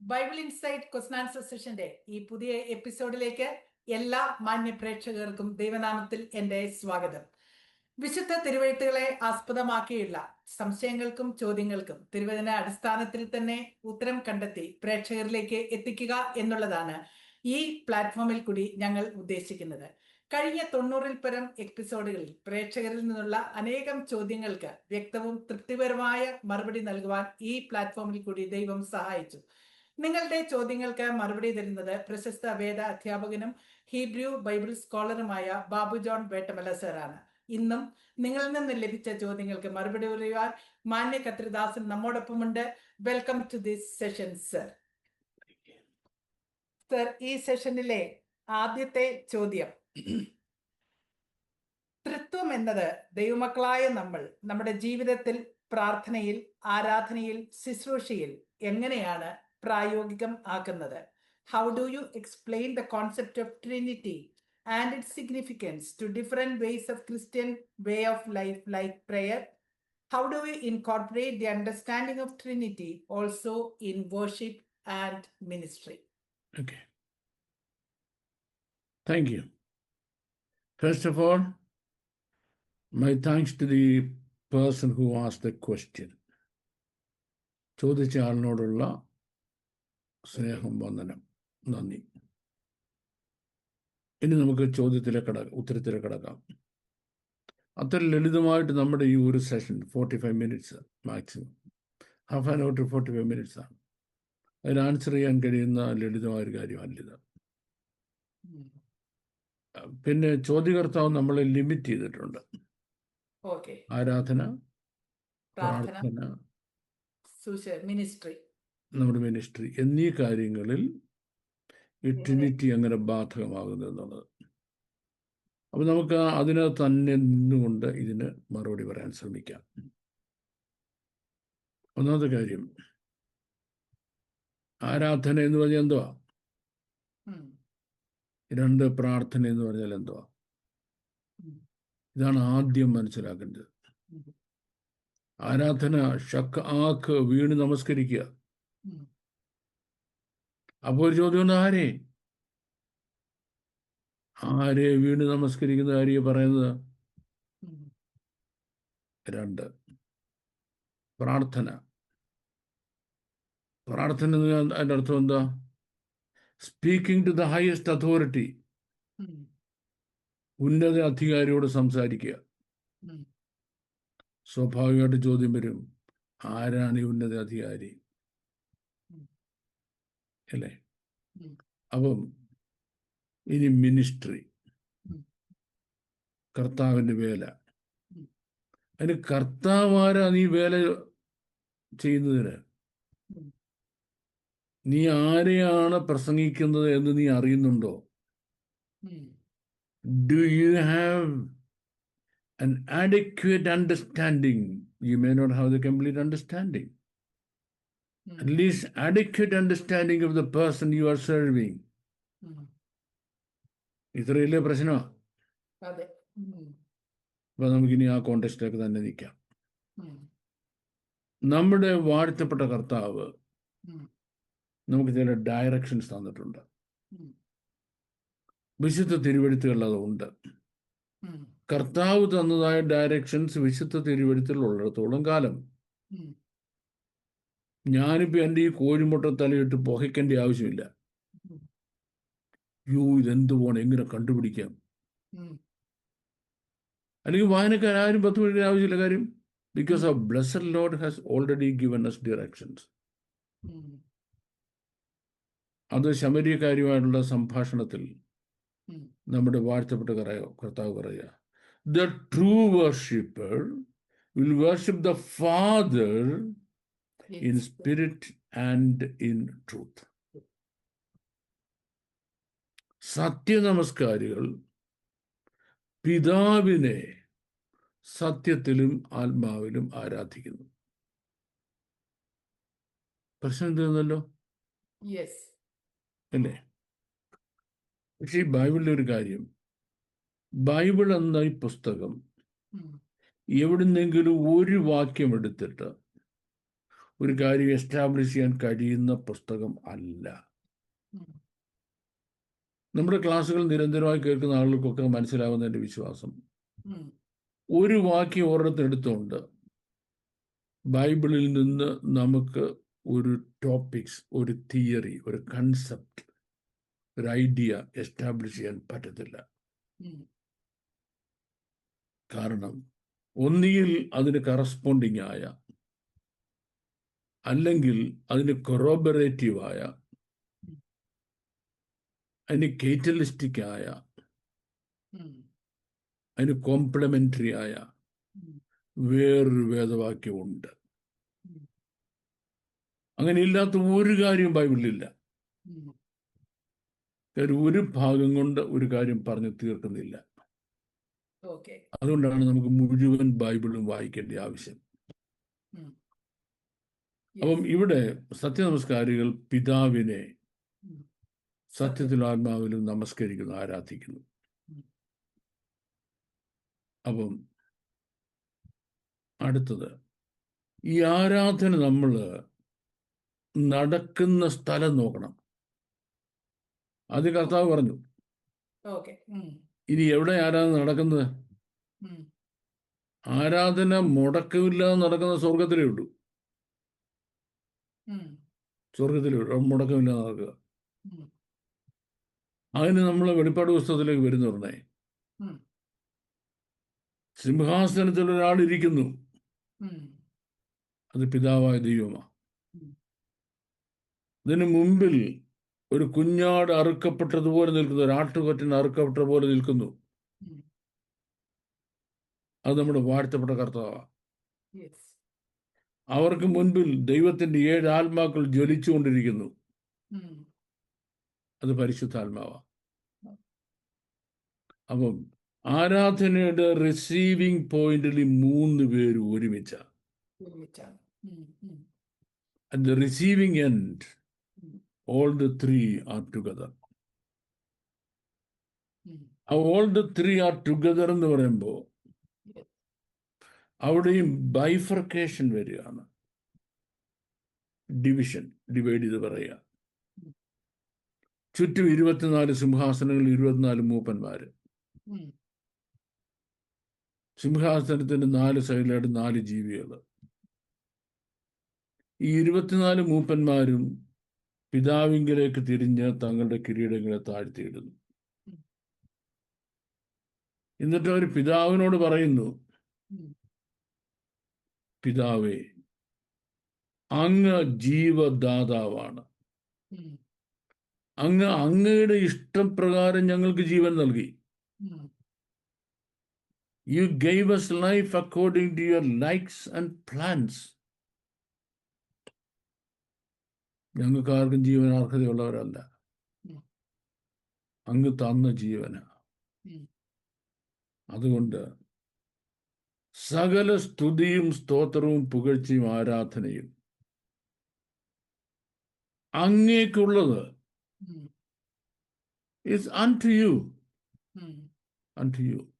Bible insight question answer സെഷന്റെ ഈ പുതിയ എപ്പിസോഡിലേക്ക് എല്ലാ മാന്യ പ്രേക്ഷകർക്കും ദൈവനാമത്തിൽ എൻ്റെ സ്വാഗതം. വിശുദ്ധ തിരുവെഴുത്തുകളെ ആസ്പദമാക്കിയുള്ള സംശയങ്ങൾക്കും ചോദ്യങ്ങൾക്കും തിരുവചന അടിസ്ഥാനത്തിൽ തന്നെ ഉത്തരം കണ്ടെത്തി പ്രേക്ഷകരിലേക്ക് എത്തിക്കുക എന്നുള്ളതാണ് ഈ പ്ലാറ്റ്ഫോമിൽ കൂടി ഞങ്ങൾ ഉദ്ദേശിക്കുന്നത്. കഴിഞ്ഞ 90-ൽ പരം എപ്പിസോഡുകളിൽ പ്രേക്ഷകരിൽ നിന്നുള്ള അനേകം ചോദ്യങ്ങൾക്ക് വ്യക്തവും തൃപ്തിപരമായ മറുപടി നൽകുവാൻ ഈ പ്ലാറ്റ്ഫോമിൽ കൂടി ദൈവം സഹായിച്ചു. നിങ്ങളുടെ ചോദ്യങ്ങൾക്ക് മറുപടി തരുന്നത് പ്രശസ്ത വേദ അധ്യാപകനും ഹീബ്രു ബൈബിൾ സ്കോളറുമായ ബാബു ജോൺ വേട്ടമല സാറാണ്. ഇന്നും നിങ്ങളിൽ നിന്ന് ലഭിച്ച ചോദ്യങ്ങൾക്ക് മറുപടി പറയുവാൻ മാന്യ കത്രിദാസൻ നമ്മോടൊപ്പമുണ്ട്. Welcome to this session sir. Sir, ഈ സെഷനിലെ ആദ്യത്തെ ചോദ്യം, തൃത്വം എന്നത് ദൈവമക്കളായ നമ്മൾ നമ്മുടെ ജീവിതത്തിൽ പ്രാർത്ഥനയിൽ, ആരാധനയിൽ, ശുശ്രൂഷയിൽ എങ്ങനെയാണ് പ്രായോഗികം ആക്കുന്നത്? How do you explain the concept of Trinity and its significance to different ways of Christian way of life like prayer? How do we incorporate the understanding of Trinity also in worship and ministry? Okay. Thank you. First of all, my thanks to the person who asked the question. ചോദിച്ച ആളിനോടുള്ള സ്നേഹം, വന്ദനം, നന്ദി. ഇനി നമുക്ക് ഉത്തരത്തിലേക്ക് കടക്കാം. അത്ര ലളിതമായിട്ട് നമ്മുടെ ഈ ഒരു session 45 minutes maximum, half an hour to 45 minutes ആണ്. അതിന് ആൻസർ ചെയ്യാൻ കഴിയുന്ന ലളിതമായൊരു കാര്യമല്ലിത്. പിന്നെ ചോദ്യകർത്താവ് നമ്മളെ ലിമിറ്റ് ചെയ്തിട്ടുണ്ട്. ആരാധന, പ്രാർത്ഥന, മിനിസ്ട്രി, നമ്മുടെ മിനിസ്ട്രി എന്നീ കാര്യങ്ങളിൽ ഈ ട്രിനിറ്റി എങ്ങനെ ബാധകമാകുന്നു എന്നുള്ളത്. അപ്പൊ നമുക്ക് അതിനകത്ത് തന്നെ നിന്നുകൊണ്ട് ഇതിന് മറുപടി പറയാൻ ശ്രമിക്കാം. ഒന്നാമത്തെ കാര്യം, ആരാധന എന്ന് പറഞ്ഞാൽ എന്തുവാ? രണ്ട്, പ്രാർത്ഥന എന്ന് പറഞ്ഞാൽ എന്തുവാ? ഇതാണ് ആദ്യം മനസ്സിലാക്കേണ്ടത്. ആരാധന ആക്ക് വീണ് നമസ്കരിക്കുക. അപ്പോൾ ഒരു ചോദ്യം ഉണ്ട്, ആരെ വീണ് നമസ്കരിക്കുന്ന ആരെയെ പറയുന്നത്? രണ്ട്, പ്രാർത്ഥന. പ്രാർത്ഥന അതിൻ്റെ അർത്ഥം എന്താ? Speaking to the highest authority, ഉന്നത അധികാരിയോട് സംസാരിക്കുക. സ്വാഭാവികമായിട്ട് ചോദ്യം വരും, ആരാണ് ഈ ഉന്നത അധികാരി? അല്ലേ? അപ്പം ഇനി മിനിസ്ട്രി, കർത്താവിൻ്റെ വേല. അതിന് കർത്താവാരാ നീ വേല ചെയ്യുന്നതിന്? നീ ആരെയാണ് പ്രസംഗിക്കുന്നത് എന്ന് നീ അറിയുന്നുണ്ടോ? Do you have an adequate understanding? You may not have the complete understanding. At least adequate understanding of the person you are serving. ഇത്രയല്ലേ പ്രശ്നമാണ്. അപ്പൊ നമുക്കിനി ആ കോണ്ടെക്സ്റ്റിലേക്ക് തന്നെ നിൽക്കാം. നമ്മുടെ വാഴ്ത്തപ്പെട്ട കർത്താവ് നമുക്ക് ചില ഡയറക്ഷൻസ് തന്നിട്ടുണ്ട്. വിശുദ്ധ തിരുവെഴുത്തുകളിൽ അതുണ്ട്. കർത്താവ് തന്നതായ ഡയറക്ഷൻസ് വിശുദ്ധ തിരുവെഴുത്തുകളിലുള്ളിടത്തോളം കാലം ഞാനിപ്പോൾ എൻ്റെ ഈ കോഴിമുട്ട തലയിട്ട് പുകയ്ക്കേണ്ട ആവശ്യമില്ല. ഇതെന്ത് പോകണം, എങ്ങനെ കണ്ടുപിടിക്കാം? അല്ലെങ്കിൽ വായനക്കാരും 10 മിനിറ്റ് ആവശ്യമില്ല. കാര്യം, because of blessed lord has already given us directions. അത് ശമരിയക്കാരുമായിട്ടുള്ള സംഭാഷണത്തിൽ നമ്മുടെ വാഴ്ത്തപ്പെട്ട കർത്താവ് പറയുക, the true worshipper will worship the father in spirit and in truth. സത്യനമസ്കാരികൾ പിതാവിനെ സത്യത്തിലും ആത്മാവിലും ആരാധിക്കുന്നു. പ്രശ്നം തീർന്നല്ലോ അല്ലേ? പക്ഷെ ഈ ബൈബിളിലെ ഒരു കാര്യം, ബൈബിൾ എന്ന ഈ പുസ്തകം എവിടുന്നെങ്കിലും ഒരു വാക്യം എടുത്തിട്ട് ഒരു കാര്യം എസ്റ്റാബ്ലിഷ് ചെയ്യാൻ കഴിയുന്ന പുസ്തകം അല്ല. ഉം. നമ്മുടെ ക്ലാസ്സുകൾ നിരന്തരമായി കേൾക്കുന്ന ആളുകൾക്കൊക്കെ മനസ്സിലാവുന്ന എൻ്റെ വിശ്വാസം, ഉം. ഒരു വാക്യം ഒരിടത്ത് എടുത്തുകൊണ്ട് ബൈബിളിൽ നിന്ന് നമുക്ക് ഒരു ടോപ്പിക്സ്, ഒരു തിയറി, ഒരു കൺസെപ്റ്റ്, ഒരു ഐഡിയ എസ്റ്റാബ്ലിഷ് ചെയ്യാൻ പറ്റത്തില്ല. ഉം. കാരണം ഒന്നുകിൽ അതിന് കറസ്പോണ്ടിങ് ആയ, അല്ലെങ്കിൽ അതിന് കൊറോബറേറ്റീവ് ആയ, അതിന് കേറ്റലിസ്റ്റിക് ആയ, ഉം. അതിന് കോംപ്ലിമെന്ററി ആയ ഉം. വേറൊരു വേദവാക്യമുണ്ട്. ഉം. അങ്ങനെ ഇല്ലാത്ത ഒരു കാര്യവും ബൈബിളിലില്ല. ഉം. കാര്യം ഒരു ഭാഗം കൊണ്ട് ഒരു കാര്യം പറഞ്ഞു തീർക്കുന്നില്ല. ഓക്കെ. അതുകൊണ്ടാണ് നമുക്ക് മുഴുവൻ ബൈബിളും വായിക്കേണ്ട ആവശ്യം. ഉം. അപ്പം Yes. ഇവിടെ സത്യനമസ്കാരികൾ പിതാവിനെ ഉം. സത്യത്തിലും ആത്മാവിലും നമസ്കരിക്കുന്നു, ആരാധിക്കുന്നു. ഉം. അപ്പം അടുത്തത്, ഈ ആരാധന നമ്മൾ നടക്കുന്ന സ്ഥലം നോക്കണം. അത് കർത്താവ് പറഞ്ഞു, ഓക്കെ. ഉം. ഇനി എവിടെ ആരാധന നടക്കുന്നത്? ഉം. ആരാധന മുടക്കമില്ലാതെ നടക്കുന്ന സ്വർഗത്തിലേ ഉള്ളൂ. ഉം. സ്വർഗത്തിലേ ഉള്ളൂ, മുടക്കമില്ലാതെ നടക്കുക. ഉം. അതിന് നമ്മൾ വെളിപ്പാട് പുസ്തകത്തിലേക്ക് വരുന്നേ, ഉം. സിംഹാസനത്തിൽ ഒരാളിരിക്കുന്നു, ഉം. അത് പിതാവായ ദൈവമാണ്. ഉം. ഇതിന് മുമ്പിൽ ഒരു കുഞ്ഞാട് അറുക്കപ്പെട്ടതുപോലെ നിൽക്കുന്നു, ഒരു ആട്ടുകൊറ്റൻ അറുക്കപ്പെട്ട പോലെ നിൽക്കുന്നു. ഉം. അത് നമ്മുടെ വാഴ്ത്തപ്പെട്ട കർത്താവാണ്. Yes. അവർക്ക് മുൻപിൽ ദൈവത്തിന്റെ 7 ആത്മാക്കൾ ജ്വലിച്ചുകൊണ്ടിരിക്കുന്നു. ഉം. അത് പരിശുദ്ധാത്മാവാണ്. അപ്പം ആരാധനയുടെ റിസീവിംഗ് പോയിന്റിൽ 3 പേര് ഒരുമിച്ചാണ്. ഒരുമിച്ചാണ്. ഉം. ഉം. At the receiving end, ഉം. all the 3 are together. ഉം. all the 3 are together എന്ന് പറയുമ്പോൾ Yes. അവിടെയും ബൈഫർക്കേഷൻ വരികയാണ്. ഡിവിഷൻ, ഡിവൈഡ് ചെയ്ത് പറയുക. ചുറ്റും 24 സിംഹാസനങ്ങൾ, 24 മൂപ്പന്മാര്. ഉം. സിംഹാസനത്തിന്റെ 4 സൈഡിലായിട്ട് 4 ജീവികൾ. ഈ 24 മൂപ്പന്മാരും പിതാവിങ്കിലേക്ക് തിരിഞ്ഞ് തങ്ങളുടെ കിരീടങ്ങളെ താഴ്ത്തിയിടുന്നു. എന്നിട്ട് അവർ പിതാവിനോട് പറയുന്നു, ഉം. പിതാവേ, അങ്ങ് ജീവദാതാവാണ്. ഉം. അങ്ങ് അങ്ങയുടെ ഇഷ്ടപ്രകാരം ഞങ്ങൾക്ക് ജീവൻ നൽകി. ഉം. You gave us life according to your likes and plans. ഞങ്ങൾക്ക് ആർക്കും ജീവൻ അർഹതയുള്ളവരല്ല. ഉം. അങ്ങ് തന്ന ജീവന. ഉം. അതുകൊണ്ട് സകല സ്തുതിയും സ്തോത്രവും പുകഴ്ചയും ആരാധനയും അങ്ങേക്കുള്ളത്. ഉം. It's unto you. ഉം. Unto you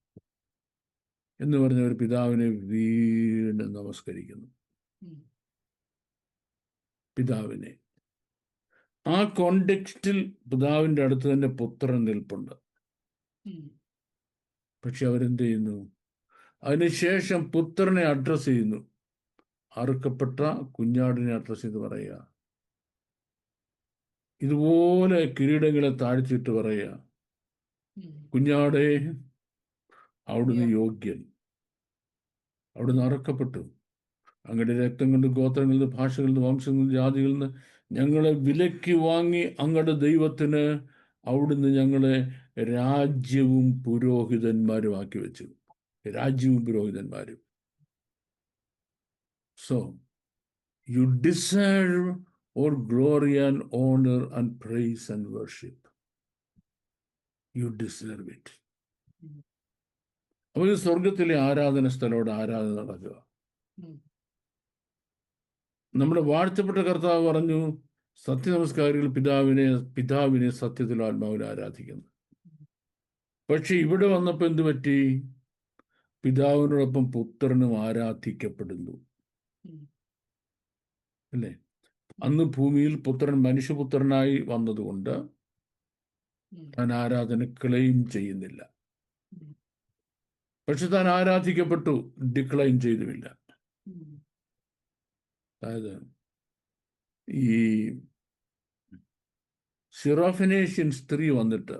എന്ന് പറഞ്ഞ ഒരു പിതാവിനെ വീണ്ടും നമസ്കരിക്കുന്നു. ഉം. പിതാവിനെ ആ കോണ്ടെക്സ്റ്റിൽ പിതാവിൻ്റെ അടുത്ത് തന്നെ പുത്രൻ നിൽപ്പുണ്ട്. ഉം. പക്ഷെ അവരെന്ത് ചെയ്യുന്നു? അതിനുശേഷം പുത്രനെ അഡ്രസ് ചെയ്യുന്നു. അറുക്കപ്പെട്ട കുഞ്ഞാടിനെ അഡ്രസ് ചെയ്ത് പറയുക, ഇതുപോലെ കിരീടങ്ങളെ താഴ്ത്തിയിട്ട് പറയുക, ഉം. കുഞ്ഞാടേ, അവിടുന്ന് Yeah. യോഗ്യൻ, അവിടുന്ന് അറുക്കപ്പെട്ടു. അങ്ങയുടെ രക്തം കൊണ്ട് ഗോത്രങ്ങളിൽ നിന്ന്, ഭാഷകളിൽ നിന്ന്, വംശങ്ങളിൽ നിന്ന്, ജാതികളിൽ നിന്ന് ഞങ്ങളെ വിലയ്ക്ക് വാങ്ങി അങ്ങയുടെ ദൈവത്തിന് അവിടുന്ന് ഞങ്ങളെ രാജ്യവും പുരോഹിതന്മാരും ആക്കി വെച്ചു. രാജ്യവും പുരോഹിതന്മാരും. So you deserve all glory and honour and praise and worship. You deserve it. അപ്പോൾ ഈ സ്വർഗത്തിലെ ആരാധന സ്ഥലോട് ആരാധന നടക്കുക. നമ്മുടെ വാഴ്ത്തപ്പെട്ട കർത്താവ് പറഞ്ഞു, സത്യനമസ്കാരികൾ പിതാവിനെ സത്യത്തിൽ ആത്മാവിൽ ആരാധിക്കുന്നു. പക്ഷെ ഇവിടെ വന്നപ്പോൾ എന്ത് പറ്റി? പിതാവിനോടൊപ്പം പുത്രനും ആരാധിക്കപ്പെടുന്നു. അല്ലേ? അന്ന് ഭൂമിയിൽ പുത്രൻ മനുഷ്യപുത്രനായി വന്നതുകൊണ്ട് താൻ ആരാധന ക്ലെയിം ചെയ്യുന്നില്ല. പക്ഷെ താൻ ആരാധിക്കപ്പെട്ടു, ഡിക്ലൈൻ ചെയ്തുമില്ല. അതായത് ഈ സിറോഫിനേഷ്യൻ സ്ത്രീ വന്നിട്ട്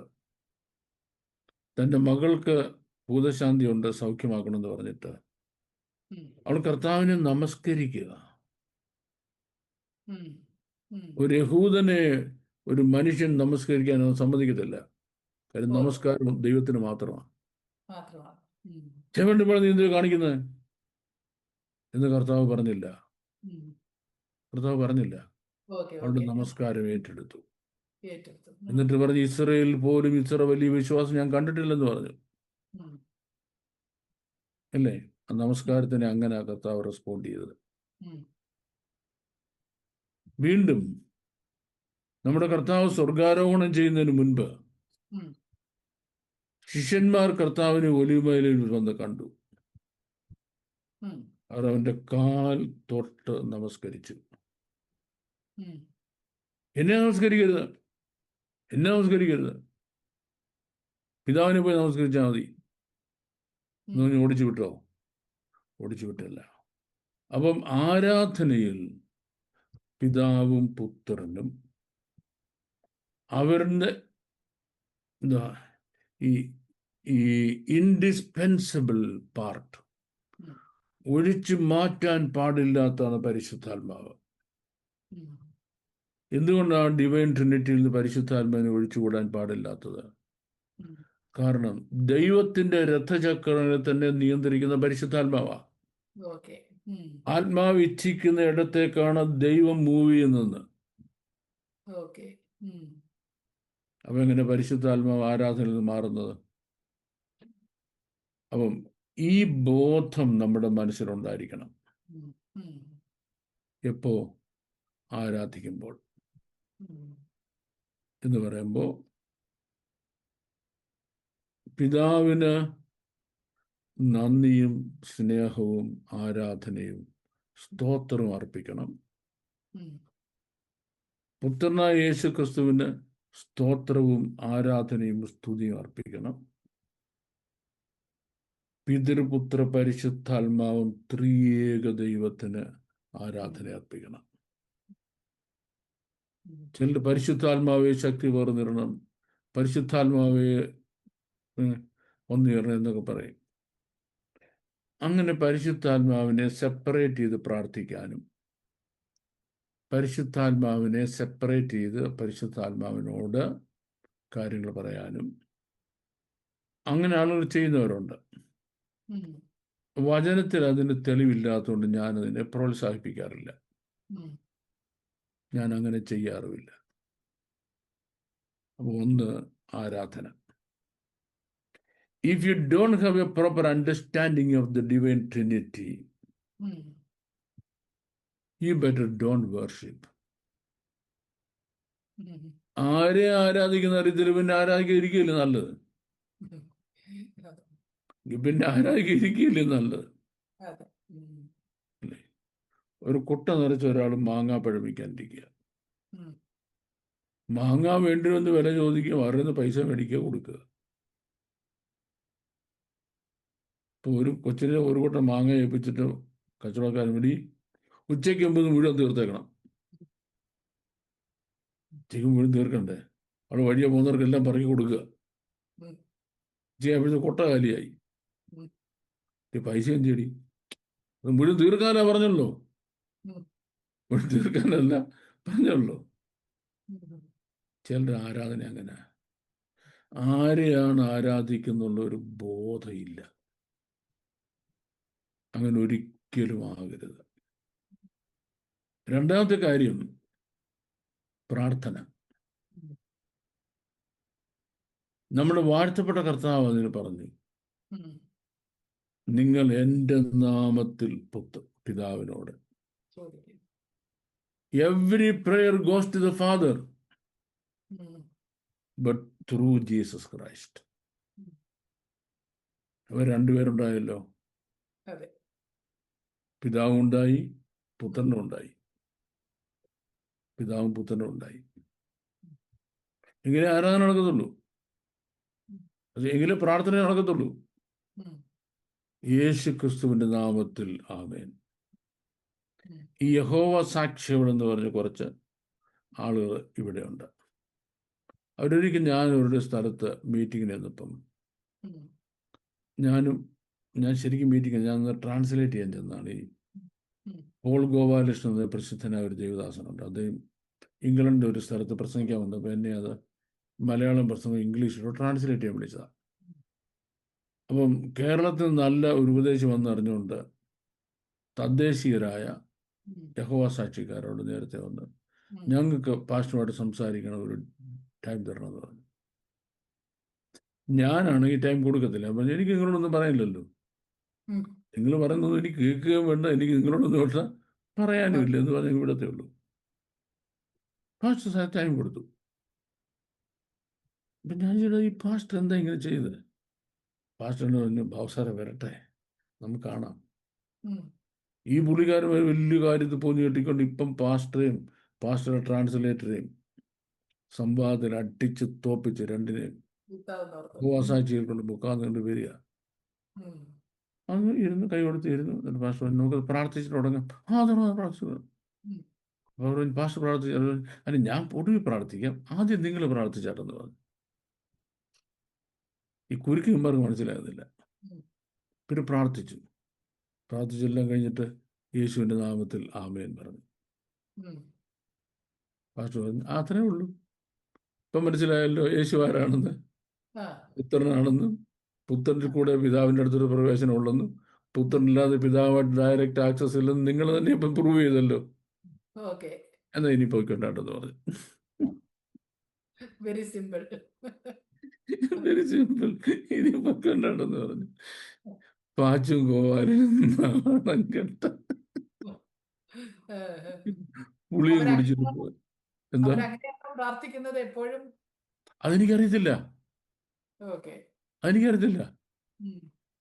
തൻ്റെ മകൾക്ക് ഭൂതശാന്തി ഉണ്ട്, സൗഖ്യമാക്കണമെന്ന് പറഞ്ഞിട്ട് അവൾ കർത്താവിനെ നമസ്കരിക്കുക. ഒരു യഹൂദനെ ഒരു മനുഷ്യൻ നമസ്കരിക്കാൻ അവൻ സമ്മതിക്കത്തില്ല. കാര്യം നമസ്കാരം ദൈവത്തിന് മാത്രമാണ്. ചെവണ്ടി പോലെ നീ എന്ത് കാണിക്കുന്നത് എന്ന് കർത്താവ് പറഞ്ഞില്ല. അവളുടെ നമസ്കാരം ഏറ്റെടുത്തു. എന്നിട്ട് പറഞ്ഞു, ഇസ്രയേലിൽ പോലും ഇത്ര വലിയ വിശ്വാസം ഞാൻ കണ്ടിട്ടില്ലെന്ന് പറഞ്ഞു. അല്ലേ? ആ നമസ്കാരത്തിന് അങ്ങനെ കർത്താവ് റെസ്പോണ്ട് ചെയ്തത്. വീണ്ടും നമ്മുടെ കർത്താവ് സ്വർഗാരോഹണം ചെയ്യുന്നതിന് മുൻപ് ശിഷ്യന്മാർ കർത്താവിനെ ഒലിവുമലയിൽ വന്ന് കണ്ടു. അവർ അവന്റെ കാൽ തൊട്ട് നമസ്കരിച്ചു. എന്നെ നമസ്കരിക്കരുത്, പിതാവിനെ പോയി നമസ്കരിച്ചാൽ മതി എന്ന് പറഞ്ഞ് ഓടിച്ചു വിട്ടോ? ഓടിച്ചു വിട്ടില്ല. അപ്പം ആരാധനയിൽ പിതാവും പുത്രനും അവരുടെ എന്താ ഈ ഇൻഡിസ്പെൻസിബിൾ പാർട്ട് ഒഴിച്ചു മാറ്റാൻ പാടില്ലാത്തതാണ് പരിശുദ്ധാത്മാവ്. എന്തുകൊണ്ടാണ് ഡിവൈൻ ട്രിനിറ്റിയിൽ നിന്ന് പരിശുദ്ധാത്മാവിനെ ഒഴിച്ചുകൂടാൻ പാടില്ലാത്തത്? കാരണം ദൈവത്തിന്റെ രഥചക്രനെ തന്നെ നിയന്ത്രിക്കുന്ന പരിശുദ്ധാത്മാവാ. ആത്മാവ് ഇച്ഛിക്കുന്ന ഇടത്തേക്കാണ് ദൈവം മൂവ് ചെയ്യുന്നത്. അപ്പൊ എങ്ങനെ പരിശുദ്ധാത്മാവ് ആരാധനയിൽ നിന്ന് മാറുന്നത്? അപ്പം ഈ ബോധം നമ്മുടെ മനസ്സിലുണ്ടായിരിക്കണം. എപ്പോ? ആരാധിക്കുമ്പോൾ. എന്ന് പറയുമ്പോൾ പിതാവിന് നന്ദിയും സ്നേഹവും ആരാധനയും സ്തോത്രവും അർപ്പിക്കണം. പുത്രനായ യേശു ക്രിസ്തുവിന് സ്തോത്രവും ആരാധനയും സ്തുതിയും അർപ്പിക്കണം. പിതൃപുത്ര പരിശുദ്ധാത്മാവും ത്രിയേക ദൈവത്തിന് ആരാധന അർപ്പിക്കണം. ചില പരിശുദ്ധാത്മാവെ ശക്തി പകർന്നിടണം, പരിശുദ്ധാത്മാവെ ഒന്നുയരണം എന്നൊക്കെ പറയും. അങ്ങനെ പരിശുദ്ധാത്മാവിനെ സെപ്പറേറ്റ് ചെയ്ത് പ്രാർത്ഥിക്കാനും പരിശുദ്ധാത്മാവിനോട് കാര്യങ്ങൾ പറയാനും അങ്ങനെ ആളുകൾ ചെയ്യുന്നവരുണ്ട്. വചനത്തിൽ അതിന് തെളിവില്ലാത്തതുകൊണ്ട് ഞാനതിനെ പ്രോത്സാഹിപ്പിക്കാറില്ല, ഞാൻ അങ്ങനെ ചെയ്യാറുമില്ല. അപ്പോൾ ഒന്ന്, ആരാധന. If you don't have a proper understanding of the divine Trinity, you better don't worship. ആരെ ആരാധിക്കുന്ന അറിയത്തില്ല, പിന്നെ ആരാധിക്കാതിരിക്കുകയല്ലേ നല്ലത്. പിന്നെ ആരാധിക്കാതിരിക്കുകയല്ലേ നല്ലത്. ഒരു കുട്ട നിറച്ച ഒരാൾ മാങ്ങാ പഴമിക്കാനിരിക്കുക, മാങ്ങ വേണ്ടിവന്ന് വില ചോദിക്കുക, അറിയുന്ന പൈസ മേടിക്കുക, കൊടുക്കുക. ഇപ്പൊ ഒരു കൊച്ചിനെ ഒരു കൂട്ടം മാങ്ങ ഏൽപ്പിച്ചിട്ട് കച്ചവടക്കാരൻ വേണ്ടി ഉച്ചയ്ക്ക് 9 മുഴുവൻ തീർത്തേക്കണം. ഉച്ചയ്ക്ക് മുഴുവൻ തീർക്കണ്ടേ? അവിടെ വഴിയെ പോകുന്നവർക്കെല്ലാം പറക്കി കൊടുക്കുക. ഉച്ചയാകുമ്പോഴത്തെ കൊട്ട കാലിയായി. പൈസ എന്ത് ചെയ്യടി? അത് മുഴുവൻ തീർക്കാനല്ല പറഞ്ഞല്ലോ, മുഴുവൻ തീർക്കാനല്ല പറഞ്ഞല്ലോ. ചിലരുടെ ആരാധന അങ്ങനെ, ആരെയാണ് ആരാധിക്കുന്നുള്ള ഒരു ബോധമില്ല. അങ്ങനെ ഒരിക്കലും ആകരുത്. രണ്ടാമത്തെ കാര്യം, പ്രാർത്ഥന. നമ്മുടെ വാഴ്ത്തപ്പെട്ട കർത്താവ് അതിന് പറഞ്ഞു, നിങ്ങൾ എൻ്റെ നാമത്തിൽ പിതാവിനോട്. Every prayer goes to the father but through Jesus Christ. അവർ രണ്ടുപേരുണ്ടായല്ലോ, പിതാവുണ്ടായി, പുത്രനുണ്ടായി. പിതാവും പുത്രനും ഉണ്ടായി. എങ്കിലേ ആരാധന നടക്കത്തുള്ളൂ, എങ്കിലേ പ്രാർത്ഥന നടക്കത്തുള്ളൂ. യേശു ക്രിസ്തുവിന്റെ നാമത്തിൽ ആമേൻ. ഈ യഹോവ സാക്ഷികൾ എന്ന് പറഞ്ഞ കുറച്ച് ആളുകൾ ഇവിടെയുണ്ട്. അവരൊരിക്കൽ ഞാൻ ഒരു സ്ഥലത്ത് മീറ്റിങ്ങിന് ചെന്നപ്പം ഞാൻ ശരിക്കും ഞാൻ ട്രാൻസ്ലേറ്റ് ചെയ്യാൻ ചെന്നാണ്. ഈ പോൾ ഗോപാലകൃഷ്ണൻ എന്ന പ്രസിദ്ധനായ ഒരു ദേവദാസനുണ്ട്. അദ്ദേഹം ഇംഗ്ലണ്ടിൻ്റെ ഒരു സ്ഥലത്ത് പ്രസംഗിക്കാൻ വന്നപ്പോൾ എന്നെ അത് മലയാളം പ്രസംഗം ഇംഗ്ലീഷിലോ ട്രാൻസ്ലേറ്റ് ചെയ്യാൻ വിളിച്ചതാണ്. അപ്പം കേരളത്തിൽ നല്ല ഒരു ഉപദേശം വന്നറിഞ്ഞുകൊണ്ട് തദ്ദേശീയരായ യഹോവ സാക്ഷിക്കാരോട് നേരത്തെ വന്ന് ഞങ്ങൾക്ക് പാസ്റ്ററുമായിട്ട് സംസാരിക്കണം, ഒരു ടൈം തരണമെന്ന് പറഞ്ഞു. ഞാനാണ് ഈ ടൈം കൊടുക്കത്തില്ല. അപ്പം എനിക്ക് നിങ്ങളോടൊന്നും പറയാനില്ലല്ലോ, നിങ്ങൾ പറയുന്നതൊന്നും എനിക്ക് കേൾക്കുകയും വേണ്ട, എനിക്ക് നിങ്ങളോടൊന്നും വേണ്ട, പറയാനും ഇല്ല എന്ന് പറഞ്ഞാൽ ഇവിടത്തെ ഉള്ളൂ. പാസ്റ്റർ ടൈം കൊടുത്തു. അപ്പം ഞാൻ ചോദിച്ചത്, ഈ പാസ്റ്റർ എന്താ ഇങ്ങനെ ചെയ്തത്? പാസ്റ്ററിന് പറഞ്ഞു, ഭാവസാരം വരട്ടെ, നമുക്ക് കാണാം. ഈ പുള്ളിക്കാരൻ വലിയ കാര്യത്തിൽ പോന്നു കെട്ടിക്കൊണ്ട് ഇപ്പം പാസ്റ്ററുടെ ട്രാൻസ്ലേറ്ററെയും സംവാദത്തിൽ അടിച്ച് തോപ്പിച്ച് രണ്ടിനെയും ഉപവാസാക്ഷികൾ കൊണ്ട് മുക്കാന്നുകൊണ്ട് വരിക. അങ്ങ് ഇരുന്ന് കൈ കൊടുത്തിരുന്നു. എന്നിട്ട് പാസ്റ്റർ നമുക്ക് പ്രാർത്ഥിച്ചിട്ട് തുടങ്ങാം. അതാണ് പ്രാർത്ഥിച്ചത്. അവർ പാസ്റ്റർ പ്രാർത്ഥിച്ചു. അല്ല, ഞാൻ പൊതുവെ പ്രാർത്ഥിക്കാം, ആദ്യം നിങ്ങൾ പ്രാർത്ഥിച്ചാട്ടെന്ന് പറഞ്ഞു. ഈ കുരുക്കന്മാർക്ക് മനസ്സിലാകുന്നില്ല. പിന്നെ പ്രാർത്ഥിച്ചെല്ലാം കഴിഞ്ഞിട്ട് യേശുവിൻ്റെ നാമത്തിൽ ആമേൻ പറഞ്ഞു. പാസ്റ്റർ പറഞ്ഞു, അത്രേ ഉള്ളൂ. ഇപ്പം മനസ്സിലായല്ലോ യേശു ആരാണെന്ന്, പുത്രനാണെന്നും പുത്രൻ്റെ കൂടെ പിതാവിൻ്റെ അടുത്തൊരു പ്രവേശനം ഉള്ളെന്നും പുത്രനില്ലാതെ പിതാവായിട്ട് ഡയറക്റ്റ് ആക്സസ് ഇല്ലെന്ന് നിങ്ങൾ തന്നെ ഇപ്പം പ്രൂവ് ചെയ്തല്ലോ. എന്നാ ഇനി പോയിക്കൊണ്ടാട്ടെന്ന് പറഞ്ഞു. Very simple. ഇനി പോയിക്കൊണ്ടാട്ടെന്ന് പറഞ്ഞു. പാച്ചും ഗോവാലും നാണം കെട്ട പുളിയും കുടിച്ചിട്ട് പോയി. എന്താ പ്രാർത്ഥിക്കുന്നത് എപ്പോഴും അതെനിക്കറിയത്തില്ല.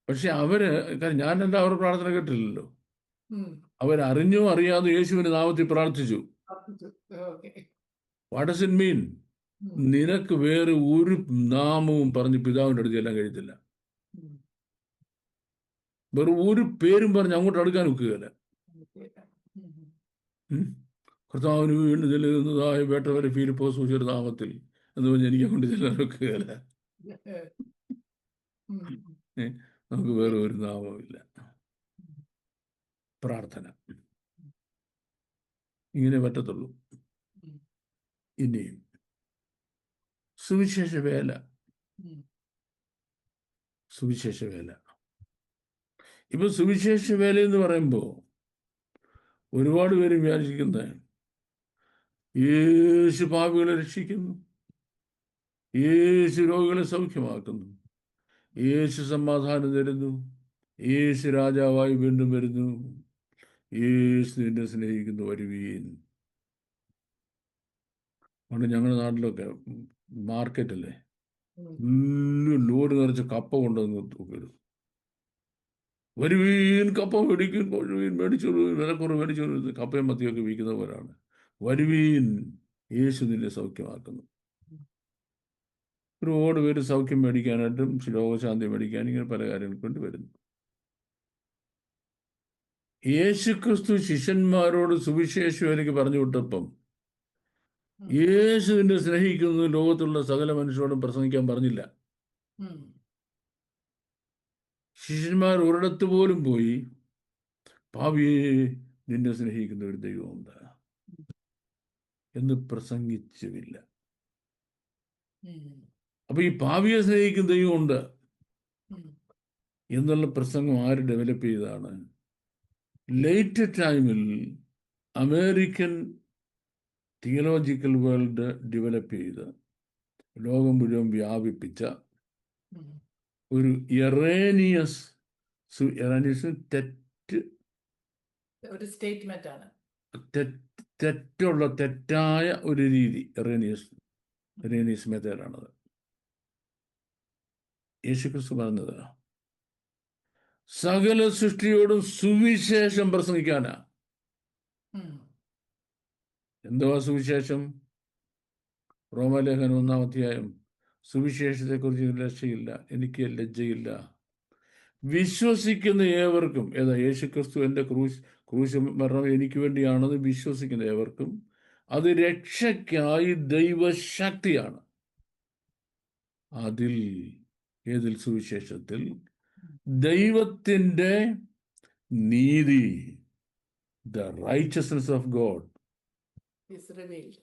പക്ഷെ അവര്, ഞാനെന്താ അവരുടെ പ്രാർത്ഥന കേട്ടില്ലല്ലോ. അവരറിഞ്ഞോ അറിയാതെ യേശുവിന്റെ നാമത്തിൽ പ്രാർത്ഥിച്ചു. What does it mean? നിനക്ക് വേറെ ഒരു നാമവും പറഞ്ഞ് പിതാവിൻ്റെ അടുത്ത് എല്ലാം കഴിയത്തില്ല. വേറെ ഒരു പേരും പറഞ്ഞ് അങ്ങോട്ട് അടുക്കാൻ ഒക്കുകയില്ല. കർത്താവിന് വീണ്ടും ചെല്ലുന്നതായ വേട്ടവരെ ഫിലിപ്പോസ് ഒരു നാമത്തിൽ എന്ന് പറഞ്ഞ് എനിക്ക് അങ്ങോട്ട് ചെല്ലാൻ ഒക്കുകയില്ല. നമുക്ക് വേറെ ഒരു നാമമില്ല. പ്രാർത്ഥന ഇങ്ങനെ പറ്റത്തുള്ളൂ. ഇനിയും സുവിശേഷ വേല ഇപ്പൊ സുവിശേഷ വേല എന്ന് പറയുമ്പോൾ ഒരുപാട് പേര് വിചാരിക്കുന്നത് യേശു പാപികളെ രക്ഷിക്കുന്നു, യേശു രോഗികളെ സൗഖ്യമാക്കുന്നു, യേശു സമാധാനം തരുന്നു, യേശു രാജാവായി വീണ്ടും വരുന്നു, യേശു നിന്നെ സ്നേഹിക്കുന്നു, വരുവീൻ. അതുകൊണ്ട് ഞങ്ങളുടെ നാട്ടിലൊക്കെ മാർക്കറ്റല്ലേ, ലോറി നിറച്ച് കപ്പ കൊണ്ടുവന്ന് തൂക്കരുത്. വരുവീൻ, കപ്പ മേടിക്കും, മേടിച്ചോളൂ, വിലക്കുറവ് മേടിച്ചോളൂ. കപ്പയും മത്തിയൊക്കെ വിൽക്കുന്നവരാണ്. വരുവീൻ, യേശു നിന്നെ സൗഖ്യമാക്കുന്നു. ഒരുപാട് പേര് സൗഖ്യം മേടിക്കാനായിട്ടും രോഗശാന്തി മേടിക്കാനും ഇങ്ങനെ പല കാര്യങ്ങൾ കൊണ്ട് വരുന്നു. യേശു ക്രിസ്തു ശിഷ്യന്മാരോട് സുവിശേഷം എനിക്ക് പറഞ്ഞു വിട്ടപ്പം യേശുവിനെ സ്നേഹിക്കുന്നത് ലോകത്തുള്ള സകല മനുഷ്യരോടും പ്രസംഗിക്കാൻ പറഞ്ഞില്ല. ശിഷ്യന്മാർ ഒരിടത്ത് പോലും പോയി പാപിയെ നിന്നെ സ്നേഹിക്കുന്ന ഒരു ദൈവമുണ്ട് എന്ന് പ്രസംഗിച്ചുമില്ല. അപ്പൊ ഈ പാപിയെ സ്നേഹിക്കുന്ന ദൈവമുണ്ട് എന്നുള്ള പ്രസംഗം ആര് ഡെവലപ്പ് ചെയ്തതാണ്? ലേറ്റ് ടൈമിൽ അമേരിക്കൻ തിയോളജിക്കൽ വേൾഡ് ഡെവലപ്പ് ചെയ്ത് ലോകം മുഴുവൻ വ്യാപിപ്പിച്ച ഒരു ഇറേനിയസ് സ്റ്റേറ്റ്മെന്റ് ആണ്. തെറ്റായ ഒരു രീതി, ഇറേനിയസ് മെത്തേഡാണത്. യേശുക്രിസ്തു പറഞ്ഞത് സകല സൃഷ്ടിയോടും സുവിശേഷം പ്രസംഗിക്കാനാ. എന്തുവാ സുവിശേഷം? റോമാലേഖനം 1-ാം അധ്യായം. സുവിശേഷത്തെക്കുറിച്ച് ലജ്ജയില്ല, എനിക്ക് ലജ്ജയില്ല. വിശ്വസിക്കുന്ന ഏവർക്കും, ഏതാ? യേശുക്രിസ്തു എൻ്റെ ക്രൂശ് മരണം എനിക്ക് വേണ്ടിയാണെന്ന് വിശ്വസിക്കുന്ന ഏവർക്കും അത് രക്ഷയ്ക്കായി ദൈവശക്തിയാണ്. അതിൽ, ഏതിൽ? സുവിശേഷത്തിൽ ദൈവത്തിൻ്റെ നീതി, the righteousness of God, is revealed.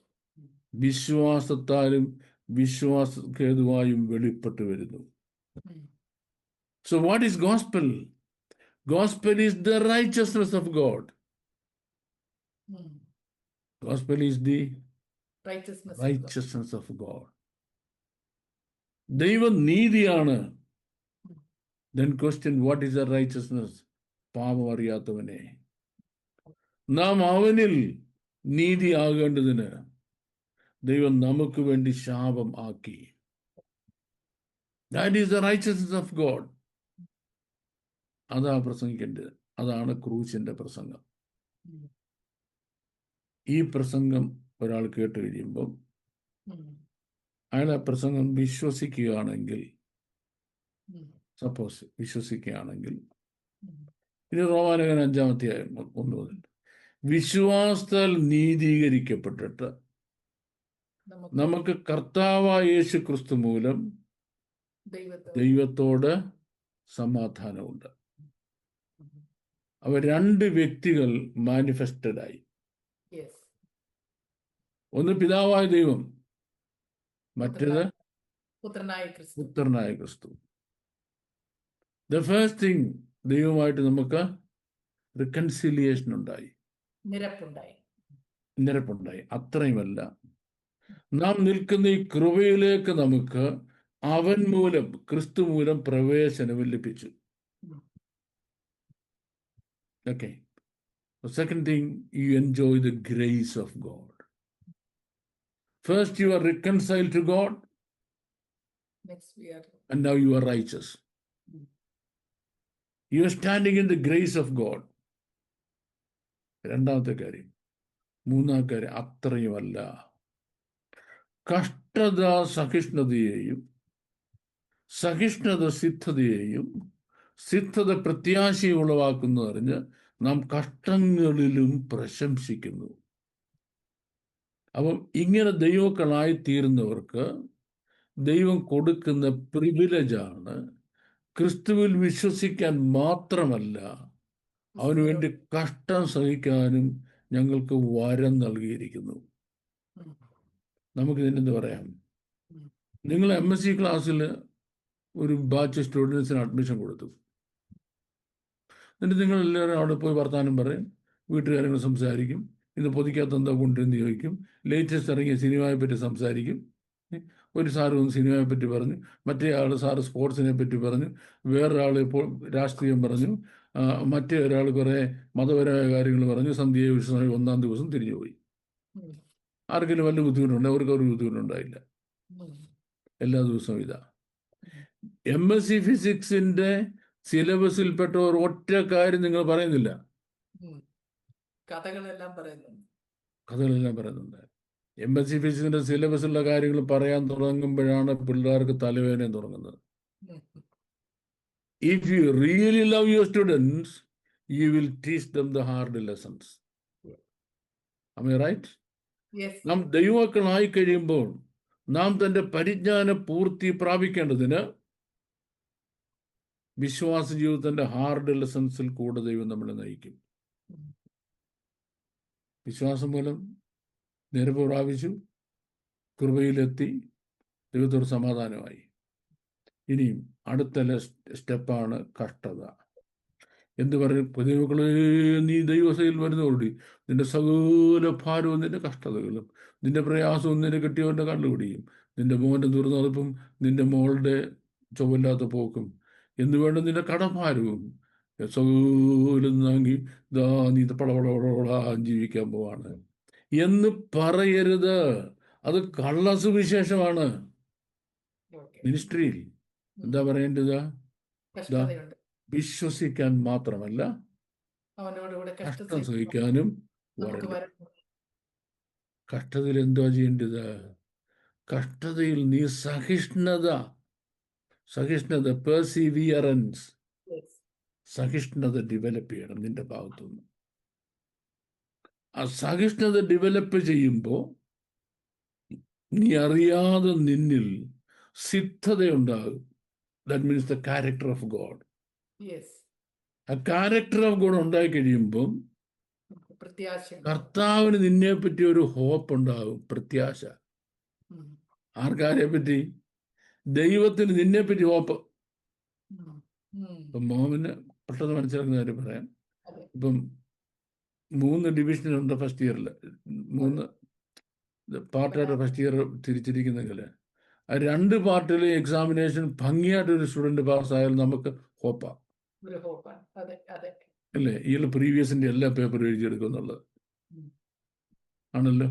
വിശ്വാസത്താലും വിശ്വാസഹേതുവായും വെളിപ്പെട്ടു വരുന്നു. So what is gospel? Gospel is the righteousness of God. Gospel is the Righteousness of God. righteousness of God. ദൈവനീതിയാണ്. Then question, what is the righteousness? പാപം അറിയാത്തവനെ നാം അവനിൽ നീതിയാകേണ്ടതിന് ദൈവം നമുക്ക് വേണ്ടി ശാപം ആക്കി. That is the righteousness of God. അതാ പ്രസംഗിക്കേണ്ടത്. അതാണ് ക്രൂശിന്റെ പ്രസംഗം. ഈ പ്രസംഗം ഒരാൾ കേട്ട് കഴിയുമ്പോൾ അയാൾ ആ പ്രസംഗം വിശ്വസിക്കുകയാണെങ്കിൽ, സപ്പോസ് വിശ്വസിക്കുകയാണെങ്കിൽ, ഇനി റോമാലേഖനം 5-ാം അധ്യായം 1 മുതൽ, വിശ്വാസത്താൽ നീതീകരിക്കപ്പെട്ടിട്ട് നമുക്ക് കർത്താവായ യേശു ക്രിസ്തു മൂലം ദൈവത്തോട് സമാധാനമുണ്ട്. അവ രണ്ട് വ്യക്തികൾ മാനിഫെസ്റ്റഡ് ആയി. ഒന്ന് പിതാവായ ദൈവം, മറ്റേത് പുത്രനായ ക്രിസ്തു. ദ ഫസ്റ്റ് തിങ്, ദൈവമായിട്ട് നമുക്ക് റിക്കൺസിലിയേഷൻ ഉണ്ടായി, നിരപ്പുണ്ടായി. അത്രയുമല്ല, നാം നിൽക്കുന്ന ഈ കൃപയിലേക്ക് നമുക്ക് അവൻ മൂലം, ക്രിസ്തു മൂലം പ്രവേശനം ലഭിച്ചു. Okay. The second thing, you enjoy the grace of God. First you are reconciled to God. Next we are. And now you are righteous. You are standing in the grace of God. രണ്ടാമത്തെ കാര്യം. മൂന്നാമത്തെ കാര്യം, അത്രയുമല്ല, കഷ്ടത സഹിഷ്ണുതയെയും സഹിഷ്ണുത സിദ്ധതയെയും സിദ്ധത പ്രത്യാശയും ഉളവാക്കുന്നു അറിഞ്ഞ് നാം കഷ്ടങ്ങളിലും പ്രശംസിക്കുന്നു. അപ്പം ഇങ്ങനെ ദൈവമക്കളായി തീരുന്നവർക്ക് ദൈവം കൊടുക്കുന്ന പ്രിവിലേജാണ് ക്രിസ്തുവിൽ വിശ്വസിക്കാൻ മാത്രമല്ല, അവന് വേണ്ടി കഷ്ടം സഹിക്കാനും ഞങ്ങൾക്ക് വരം നൽകിയിരിക്കുന്നു. നമുക്ക് ഇതിനെന്ത് പറയാം? നിങ്ങൾ MSc ക്ലാസ്സിൽ ഒരു ബാച്ച് സ്റ്റുഡൻസിന് അഡ്മിഷൻ കൊടുത്തു. എന്നിട്ട് നിങ്ങൾ എല്ലാവരും അവിടെ പോയി വർത്താനം പറയും, വീട്ടുകാര്യങ്ങൾ സംസാരിക്കും, ഇന്ന് പൊതിക്കകത്ത് എന്താ കൊണ്ടുവന്ന് ചോദിക്കും, ലേറ്റസ്റ്റ് ഇറങ്ങിയ സിനിമയെ പറ്റി സംസാരിക്കും. ഒരു സാറ് ഒന്ന് സിനിമയെ പറ്റി പറഞ്ഞു, മറ്റേ ആൾ സാറ് സ്പോർട്സിനെ പറ്റി പറഞ്ഞു, വേറൊരാൾ ഇപ്പോൾ രാഷ്ട്രീയം പറഞ്ഞു, മറ്റേ ഒരാൾ കുറേ മതപരമായ കാര്യങ്ങൾ പറഞ്ഞു. സന്ധ്യയെ വിശ്വസമായി 1-ാം ദിവസം തിരിഞ്ഞുപോയി. ആർക്കെങ്കിലും വല്ല ബുദ്ധിമുട്ടുണ്ട്? അവർക്ക് ഒരു ബുദ്ധിമുട്ടുണ്ടായില്ല. എല്ലാ ദിവസവും ഇതാ. MSc ഫിസിക്സിന്റെ സിലബസിൽപ്പെട്ട ഒരു ഒറ്റ കാര്യം നിങ്ങൾ പറയുന്നില്ല. കഥകളെല്ലാം പറയുന്നുണ്ട്. MSc ഫിസിക്സിന്റെ സിലബസിലുള്ള കാര്യങ്ങൾ പറയാൻ തുടങ്ങുമ്പോഴാണ് പിള്ളേർക്ക് തലവേദന തുടങ്ങുന്നത്. If you really love your students, you will teach them the hard lessons. Am I right? Yes. നാം ദൈവമക്കളായി കഴിയുമ്പോൾ നാം തന്റെ പരിജ്ഞാന പൂർത്തി പ്രാപിക്കേണ്ടതിന് വിശ്വാസ ജീവിതത്തിന്റെ ഹാർഡ് ലെസൺസിൽ കൂടെ ദൈവം നമ്മളെ നയിക്കും. വിശ്വാസം മൂലം നിരപ്പ് പ്രാപിച്ചു, കൃപയിലെത്തി, ദൈവത്തോട് സമാധാനമായി. ഇനിയും അടുത്ത സ്റ്റെപ്പാണ് കഷ്ടത. എന്ത് പറയും? ദൈവമക്കളെ, നീ ദൈവസയിൽ വരുന്നതോടുകൂടി നിന്റെ സകല ഭാരവും നിന്റെ കഷ്ടതകളും നിന്റെ പ്രയാസവും നിന്റെ കെട്ടിയവന്റെ കള്ളുപിടിയും നിന്റെ മോന്റെ ദുർനടപ്പും നിന്റെ മോളുടെ ചൊവ്വില്ലാത്ത പോക്കും എന്ന് വേണ്ട നിന്റെ കടഭാരവും സകലം താങ്ങി നീ പളപളപള ജീവിക്കാൻ പോവാണ് എന്ന് പറയരുത്. അത് കള്ളസുവിശേഷമാണ്. മിനിസ്ട്രിയിൽ എന്താ പറയേണ്ടത്? വിശ്വസിക്കാൻ മാത്രമല്ല, കഷ്ടം സഹിക്കാനും വരണം. കഷ്ടതയിൽ എന്തുവാ ചെയ്യേണ്ടത്? കഷ്ടതയിൽ നീ സഹിഷ്ണുത പെർസിവിയറൻസ്, Yes. സഹിഷ്ണുത ഡെവലപ്പ് ചെയ്യണം നിന്റെ ഭാഗത്തുനിന്ന്. ആ സഹിഷ്ണുത ഡെവലപ്പ് ചെയ്യുമ്പോൾ നീ അറിയാതെ നിന്നിൽ സിദ്ധതയുണ്ടാകും. That means the character of God. Yes. ആ ക്യാരക്ടർ ഓഫ് ഗോഡ് ഉണ്ടായി കഴിയുമ്പം പ്രത്യാശ. കർത്താവിന് നിന്നെ പറ്റി ഒരു ഹോപ്പ് ഉണ്ടാകും, പ്രത്യാശ. ഉം. ആർക്കാരെ പറ്റി? ദൈവത്തിന് നിന്നെ പറ്റി ഹോപ്പ്. ഉം. ഉം. ഇപ്പം മോഹന് പെട്ടെന്ന് മനസ്സിലാക്കുന്ന കാര്യം പറയാം. അതെ. ഇപ്പം 3 ഡിവിഷനുണ്ട് ഫസ്റ്റ് ഇയറിൽ, 3 പാർട്ടായിട്ട് ഫസ്റ്റ് ഇയർ തിരിച്ചിരിക്കുന്നെങ്കിൽ ആ 2 പാർട്ടിലെ എക്സാമിനേഷൻ ഭംഗിയായിട്ട് ഒരു സ്റ്റുഡൻറ് പാസ്സായാലും നമുക്ക് ഹോപ്പാണ്. ഒരു ഹോപ്പാണ്. അതെ, അതെ. അല്ലേ? ഇയാൾ പ്രീവിയസിന്റെ എല്ലാ പേപ്പറും എഴുതിയെടുക്കും എന്നുള്ളത് ഉം. ആണല്ലോ.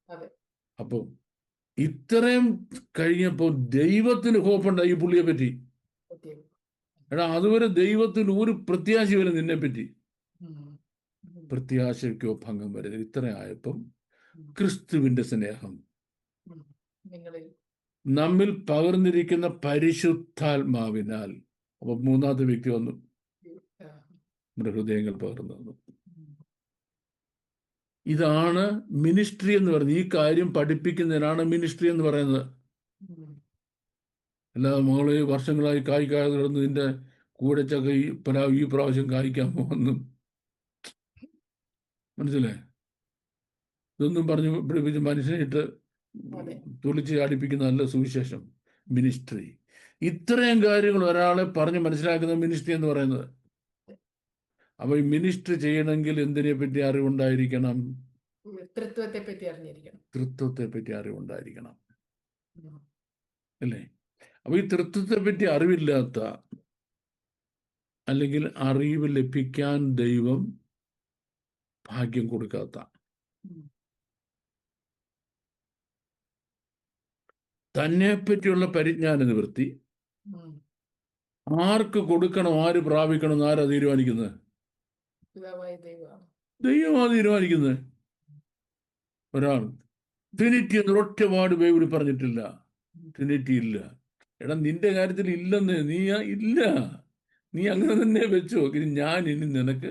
അതെ. അപ്പോൾ ഇത്രയും കഴിഞ്ഞപ്പോൾ ദൈവത്തിന് ഹോപ്പുണ്ടായി ഈ പുള്ളിയെ പറ്റി. സത്യം. എടാ, അതുവരെ ദൈവത്തിന് ഒരു പ്രത്യാശയില്ല നിന്നെ പറ്റി. ഉം. ഉം. പ്രത്യാശയ്ക്കോ ഭംഗം വരുന്നത്. ഇത്ര ആയപ്പം ഉം. ക്രിസ്തുവിന്റെ സ്നേഹം ഉം. നിങ്ങളിൽ നമ്മിൽ പകർന്നിരിക്കുന്ന പരിശുദ്ധാത്മാവിനാൽ. അപ്പൊ 3ാമത്തെ വ്യക്തി വന്നു, ആ. നമ്മുടെ ഹൃദയങ്ങൾ പകർന്നു തന്നു. ഉം. ഇതാണ് മിനിസ്ട്രി എന്ന് പറയുന്നത്. ഈ കാര്യം പഠിപ്പിക്കുന്നതിനാണ് മിനിസ്ട്രി എന്ന് പറയുന്നത്. ഉം. അല്ലാതെ മോളെ വർഷങ്ങളായി കായ്ക്കാതെ കിടന്ന് നിന്റെ കൂടച്ചക്ക ഈ പ്രാവശ്യം കായ്ക്കാൻ പോകുന്നു, മനസ്സിലായി? ഇതൊന്നും പറഞ്ഞു പിടിപ്പിച്ച് മനുഷ്യനിട്ട് അതെ. തുളിച്ച് അടിപ്പിക്കുന്ന നല്ല സുവിശേഷം മിനിസ്ട്രി. ഇത്രയും കാര്യങ്ങൾ ഒരാളെ പറഞ്ഞ് മനസ്സിലാക്കുന്ന മിനിസ്ട്രി എന്ന് പറയുന്നത്. അപ്പൊ ഈ മിനിസ്ട്രി ചെയ്യണമെങ്കിൽ എന്തിനെ പറ്റി അറിവുണ്ടായിരിക്കണം? തൃത്വത്തെ പറ്റി അറിഞ്ഞിരിക്കണം. തൃത്വത്തെ പറ്റി അറിവുണ്ടായിരിക്കണം, ഉം. അല്ലേ? അപ്പൊ ഈ തൃത്വത്തെ പറ്റി അറിവില്ലാത്ത, അല്ലെങ്കിൽ അറിവ് ലഭിക്കാൻ ദൈവം ഭാഗ്യം കൊടുക്കാത്ത, ഉം. തന്നെ പറ്റിയുള്ള പരിജ്ഞാന നിവൃത്തി ഉം. ആർക്ക് കൊടുക്കണം, ആര് പ്രാപിക്കണം എന്ന് ആരാ തീരുമാനിക്കുന്നത്? പിതാവായ ദൈവമാണ്. ദൈവമാണ് തീരുമാനിക്കുന്നത്. ഒരാൾ ട്രിനിറ്റി എന്ന് ഒറ്റ വാർഡ് ബൈബിളിൽ പറഞ്ഞിട്ടില്ല. ട്രിനിറ്റി ഇല്ല. എടാ, നിന്റെ കാര്യത്തിൽ ഇല്ലെന്ന് ഇല്ല, നീ അങ്ങനെ തന്നെ വെച്ചോ. ഞാൻ ഇനി നിനക്ക്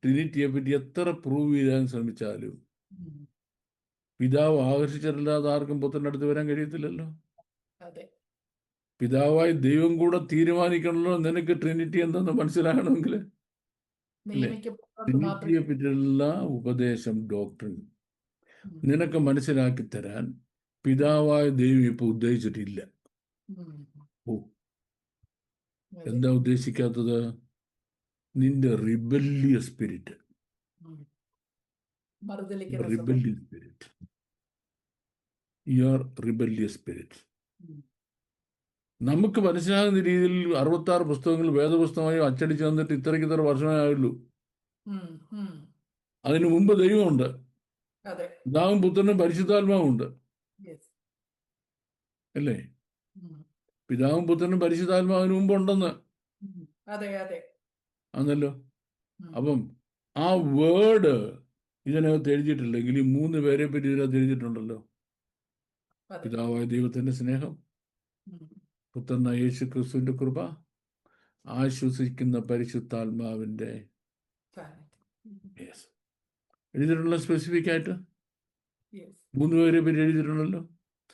ട്രിനിറ്റിയെ പറ്റി എത്ര പ്രൂവ് ചെയ്യാൻ ശ്രമിച്ചാലും ഉം. പിതാവ് ആകർഷിച്ചിട്ടില്ലാതെ ആർക്കും പുത്രൻ്റെ അടുത്ത് വരാൻ കഴിയത്തില്ലല്ലോ. അതെ. പിതാവായി ദൈവം കൂടെ തീരുമാനിക്കണമല്ലോ നിനക്ക് ട്രിനിറ്റി എന്തെന്ന് മനസ്സിലാകണമെങ്കിൽ. നിയമിക്കപ്പെട്ടവർക്ക് ട്രിനിറ്റിയെ മാത്രമേ. പറ്റിയുള്ള ഉപദേശം, ഡോക്ട്രിൻ ഉം. നിനക്ക് മനസ്സിലാക്കി തരാൻ പിതാവായ ദൈവം ഇപ്പൊ ഉദ്ദേശിച്ചിട്ടില്ല. ഉം. ഓ, അതെ. എന്താ ഉദ്ദേശിക്കാത്തത്? നിന്റെ റിബല്ലിയസ് സ്പിരിറ്റ്. ഉം. മറുതലിക്കുന്ന സ്വഭാവം. Rebellious spirit, your rebellious spirit. ഉം. നമുക്ക് മനസ്സിലാകുന്ന രീതിയിൽ 66 പുസ്തകങ്ങൾ വേദപുസ്തകമായി അച്ചടിച്ച് തന്നിട്ട് ഇത്ര വർഷമേ ആയുള്ളൂ. ഉം. ഉം. അതിനു മുമ്പ് ദൈവമുണ്ട്, അതെ. പിതാവും പുത്രനും പരിശുദ്ധാത്മാവും ഉണ്ട്, Yes. അല്ലേ? ഉം. പിതാവും പുത്രനും പരിശുദ്ധാത്മാവിന് മുമ്പ് ഉണ്ടെന്ന്. ഉം. അതെ, അതെ. ആണല്ലോ. ഉം. അപ്പം ആ വേർഡ് ഇതിനകത്ത് എഴുതിയിട്ടില്ലെങ്കിൽ ഈ 3 പേരെ പറ്റി ഇതിനകത്ത് എഴുതിയിട്ടുണ്ടല്ലോ. അതെ. പിതാവായ ദൈവത്തിന്റെ സ്നേഹം, ഉം. പുത്രനായ യേശു ക്രിസ്തുവിന്റെ കൃപ, ആശ്വസിക്കുന്ന പരിശുദ്ധാത്മാവിന്റെ സാന്നിധ്യം. ഉം. എഴുതിയിട്ടുള്ള സ്പെസിഫിക് ആയിട്ട് Yes. 3 പേരെ പറ്റി എഴുതിയിട്ടുണ്ടല്ലോ.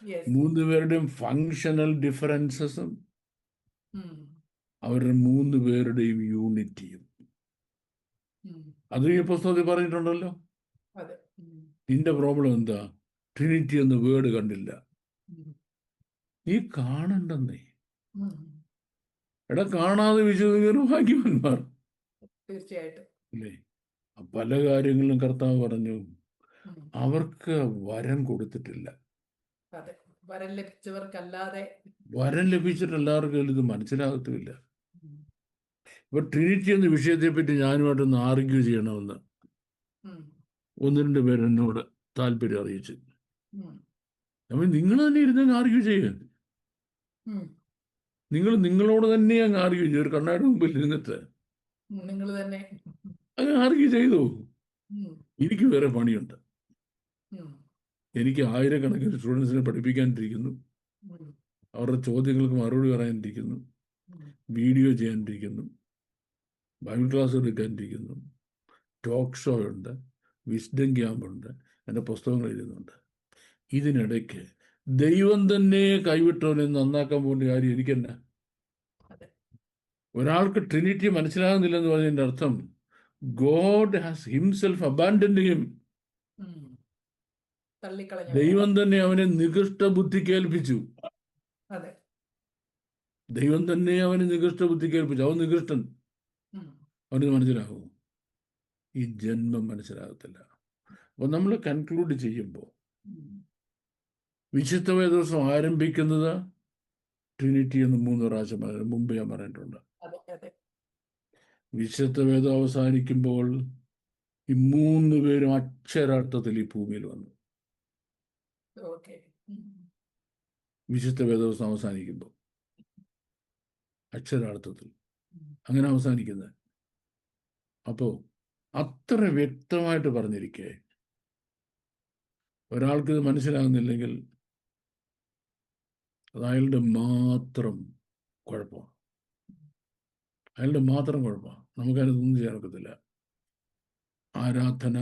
Yes. 3 പേരുടെയും ഫങ്ഷണൽ ഡിഫറൻസസും ഉം. അവരുടെ 3 പേരുടെയും യൂണിറ്റിയും ഉം. അത് ഈ പുസ്തകത്തിൽ പറഞ്ഞിട്ടുണ്ടല്ലോ. അതെ. ഉം. നിന്റെ പ്രോബ്ലം എന്താ? ട്രിനിറ്റി എന്ന വേർഡ് കണ്ടില്ല. ഉം. നീ കാണണ്ടെന്നേ. ഉം. എടാ, കാണാതെ വിശ്വസിക്കുന്ന ഭാഗ്യവാന്മാർ, തീർച്ചയായിട്ടും. അല്ലേ? പല കാര്യങ്ങളിലും കർത്താവ് പറഞ്ഞു ഉം. അവർക്ക് വരം കൊടുത്തിട്ടില്ല. അതെ. വരം ലഭിച്ചവർക്കല്ലാതെ. വരം ലഭിച്ചിട്ട് എല്ലാവർക്കും ഇത് മനസ്സിലാകത്തുമില്ല. ഉം. ഇപ്പൊ ട്രിനിറ്റി എന്ന വിഷയത്തെ പറ്റി ഞാനുമായിട്ടൊന്ന് ആർഗ്യൂ ചെയ്യണമെന്ന് ഉം. 1-2 പേര് എന്നോട് താല്പര്യം അറിയിച്ചു. ഉം. അപ്പോൾ നിങ്ങൾ തന്നെ ഇരുന്ന് ആർഗ്യൂ ചെയ്യുക. ഉം. നിങ്ങളോട് തന്നെ അങ്ങ് ആർഗ്യൂ ചെയ്യും. ഒരു കണ്ണാടി മുമ്പിൽ ഇരുന്നിട്ട് നിങ്ങൾ തന്നെ. അങ്ങ് ആർഗ്യൂ ചെയ്തു. ഉം. എനിക്ക് വേറെ പണിയുണ്ട്. ഉം. എനിക്ക് ആയിരക്കണക്കിന് സ്റ്റുഡൻസിനെ പഠിപ്പിക്കാനിരിക്കുന്നു, ഉം. അവരുടെ ചോദ്യങ്ങൾക്ക് മറുപടി പറയാനിരിക്കുന്നു, ഉം. വീഡിയോ ചെയ്യാനിരിക്കുന്നു, ബൈബിൾ ക്ലാസ് എടുക്കാനിരിക്കുന്നു, ടോക്ക് ഷോ ഉണ്ട്, വിസ്ഡം ക്യാമ്പുണ്ട്, എൻ്റെ പുസ്തകങ്ങൾ എഴുതുന്നുണ്ട്. ഇതിനിടയ്ക്ക് ദൈവം തന്നെ കൈവിട്ടവനെ നന്നാക്കാൻ പോകുന്ന കാര്യം എനിക്കെന്നെ. അതെ. ഒരാൾക്ക് ട്രിനിറ്റി മനസ്സിലാകുന്നില്ലെന്ന് പറഞ്ഞതിൻ്റെ അർത്ഥം God has himself abandoned him. ഉം. തള്ളിക്കളഞ്ഞു. ദൈവം തന്നെ അവനെ നികൃഷ്ട ബുദ്ധിക്ക് ഏൽപ്പിച്ചു. അതെ. ദൈവം തന്നെ അവന് നികൃഷ്ട ബുദ്ധിക്ക് ഏൽപ്പിച്ചു. അവൻ നികൃഷ്ടൻ. ഉം. അവന് മനസ്സിലാകും? ഈ ജന്മം മനസ്സിലാകത്തില്ല. അപ്പോൾ നമ്മൾ കൺക്ലൂഡ് ചെയ്യുമ്പോൾ ഉം. വിശുദ്ധ വേദോത്സവം ആരംഭിക്കുന്നത് ട്രിനിറ്റി എന്ന് 3 പ്രാവശ്യം മുമ്പ് ഞാൻ പറഞ്ഞിട്ടുണ്ട്. അതെ. അതെ. വിശുദ്ധ വേദം അവസാനിക്കുമ്പോൾ ഈ 3 പേരും അക്ഷരാർത്ഥത്തിൽ ഈ ഭൂമിയിൽ വന്നു. ഓക്കെ. ഉം. വിശുദ്ധ വേദോത്സവം അവസാനിക്കുമ്പോൾ അക്ഷരാർത്ഥത്തിൽ ഉം. അങ്ങനെ അവസാനിക്കുന്നത്. അപ്പോൾ അത്ര വ്യക്തമായിട്ട് പറഞ്ഞിരിക്കെ ഒരാൾക്ക് ഇത് മനസ്സിലാകുന്നില്ലെങ്കിൽ അത് അയാളുടെ മാത്രം കുഴപ്പമാണ്. അയാളുടെ മാത്രം കുഴപ്പമാണ്. നമുക്കതിനൊന്നും ചെയ്യാൻ ഒക്കത്തില്ല. ആരാധന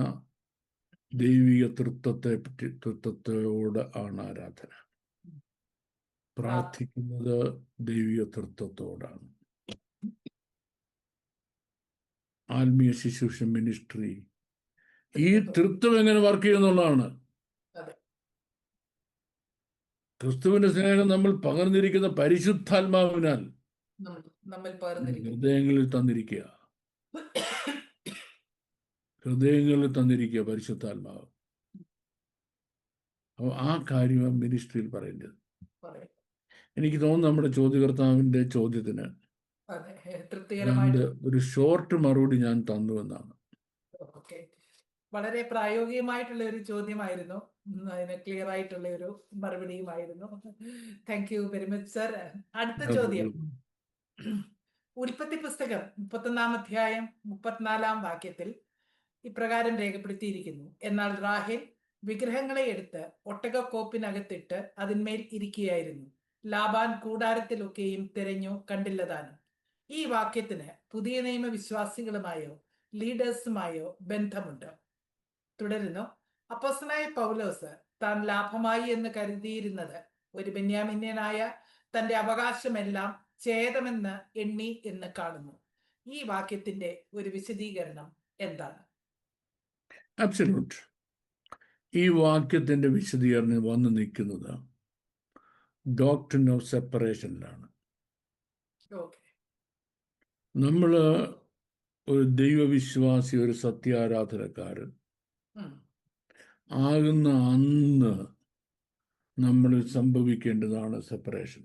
ദൈവിക തൃത്വത്തോട് ആണ് ആരാധന. പ്രാർത്ഥിക്കുന്നത് ദൈവിക തൃത്വത്തോടാണ്. ആത്മീയ ശുശ്രൂഷ മിനിസ്ട്രി ഈ തൃത്വം എങ്ങനെ വർക്ക് ചെയ്യുന്നുള്ളതാണ്. അതെ. ക്രിസ്തുവിന്റെ സ്നേഹം നമ്മൾ പകർന്നിരിക്കുന്ന പരിശുദ്ധാത്മാവിനാൽ നമ്മൾ പകർന്നിരിക്കും. ഹൃദയങ്ങളിൽ തന്നിരിക്കുക. ഹൃദയങ്ങളിൽ തന്നിരിക്കുക പരിശുദ്ധാത്മാവ്. അപ്പോൾ ആ കാര്യമാണ് മിനിസ്ട്രിയിൽ പറയേണ്ടത്. പറയും. എനിക്ക് തോന്നുന്നു നമ്മുടെ ചോദ്യകർത്താവിന്റെ ചോദ്യത്തിന് അതെ. തൃപ്തികരമായിട്ട് ഒരു ഷോർട്ട് മറുപടി ഞാൻ തന്നു എന്നാണ്. ഓക്കെ. വളരെ പ്രായോഗികമായിട്ടുള്ള ഒരു ചോദ്യമായിരുന്നു. അതിന് ക്ലിയർ ആയിട്ടുള്ള ഒരു മറുപടിയുമായിരുന്നു. Thank you very much sir. അടുത്ത ചോദ്യം. ഉൽപ്പത്തി പുസ്തകം 31-ാം അധ്യായം 34-ാം വാക്യത്തിൽ ഇപ്രകാരം രേഖപ്പെടുത്തിയിരിക്കുന്നു: എന്നാൽ റാഹേൽ വിഗ്രഹങ്ങളെ എടുത്ത് ഒട്ടകക്കോപ്പിനകത്തിട്ട് അതിന്മേൽ ഇരിക്കുകയായിരുന്നു. ലാബാൻ കൂടാരത്തിലൊക്കെയും തിരഞ്ഞു കണ്ടില്ലതാനും. ഈ വാക്യത്തിന് പുതിയ നിയമ വിശ്വാസികളുമായോ ലീഡേഴ്സുമായോ ബന്ധമുണ്ട്. തുടരുന്നു. അപ്പോസ്തലനായ പൗലോസ് താൻ ലാഭമായി എന്ന് കരുതിയിരുന്നത് ഒരു ബെന്യാമിന്യനായ തന്റെ അവകാശമെല്ലാം ഛേദമെന്ന് എണ്ണി എന്ന് കാണുന്നു. ഈ വാക്യത്തിന്റെ ഒരു വിശദീകരണം എന്താണ്? അബ്സല്യൂട്ട്. ഈ വാക്യത്തിന്റെ വിശദീകരണം വന്ന് നിൽക്കുന്നത് ഡോക്ട്രിൻ ഓഫ് സെപ്പറേഷനിലാണ്. ഓക്കെ. നമ്മൾ ഒരു ദൈവവിശ്വാസി, ഒരു സത്യാരാധനക്കാരൻ ആകുന്ന അന്ന് നമ്മൾ സംഭവിക്കേണ്ടതാണ് സെപ്പറേഷൻ.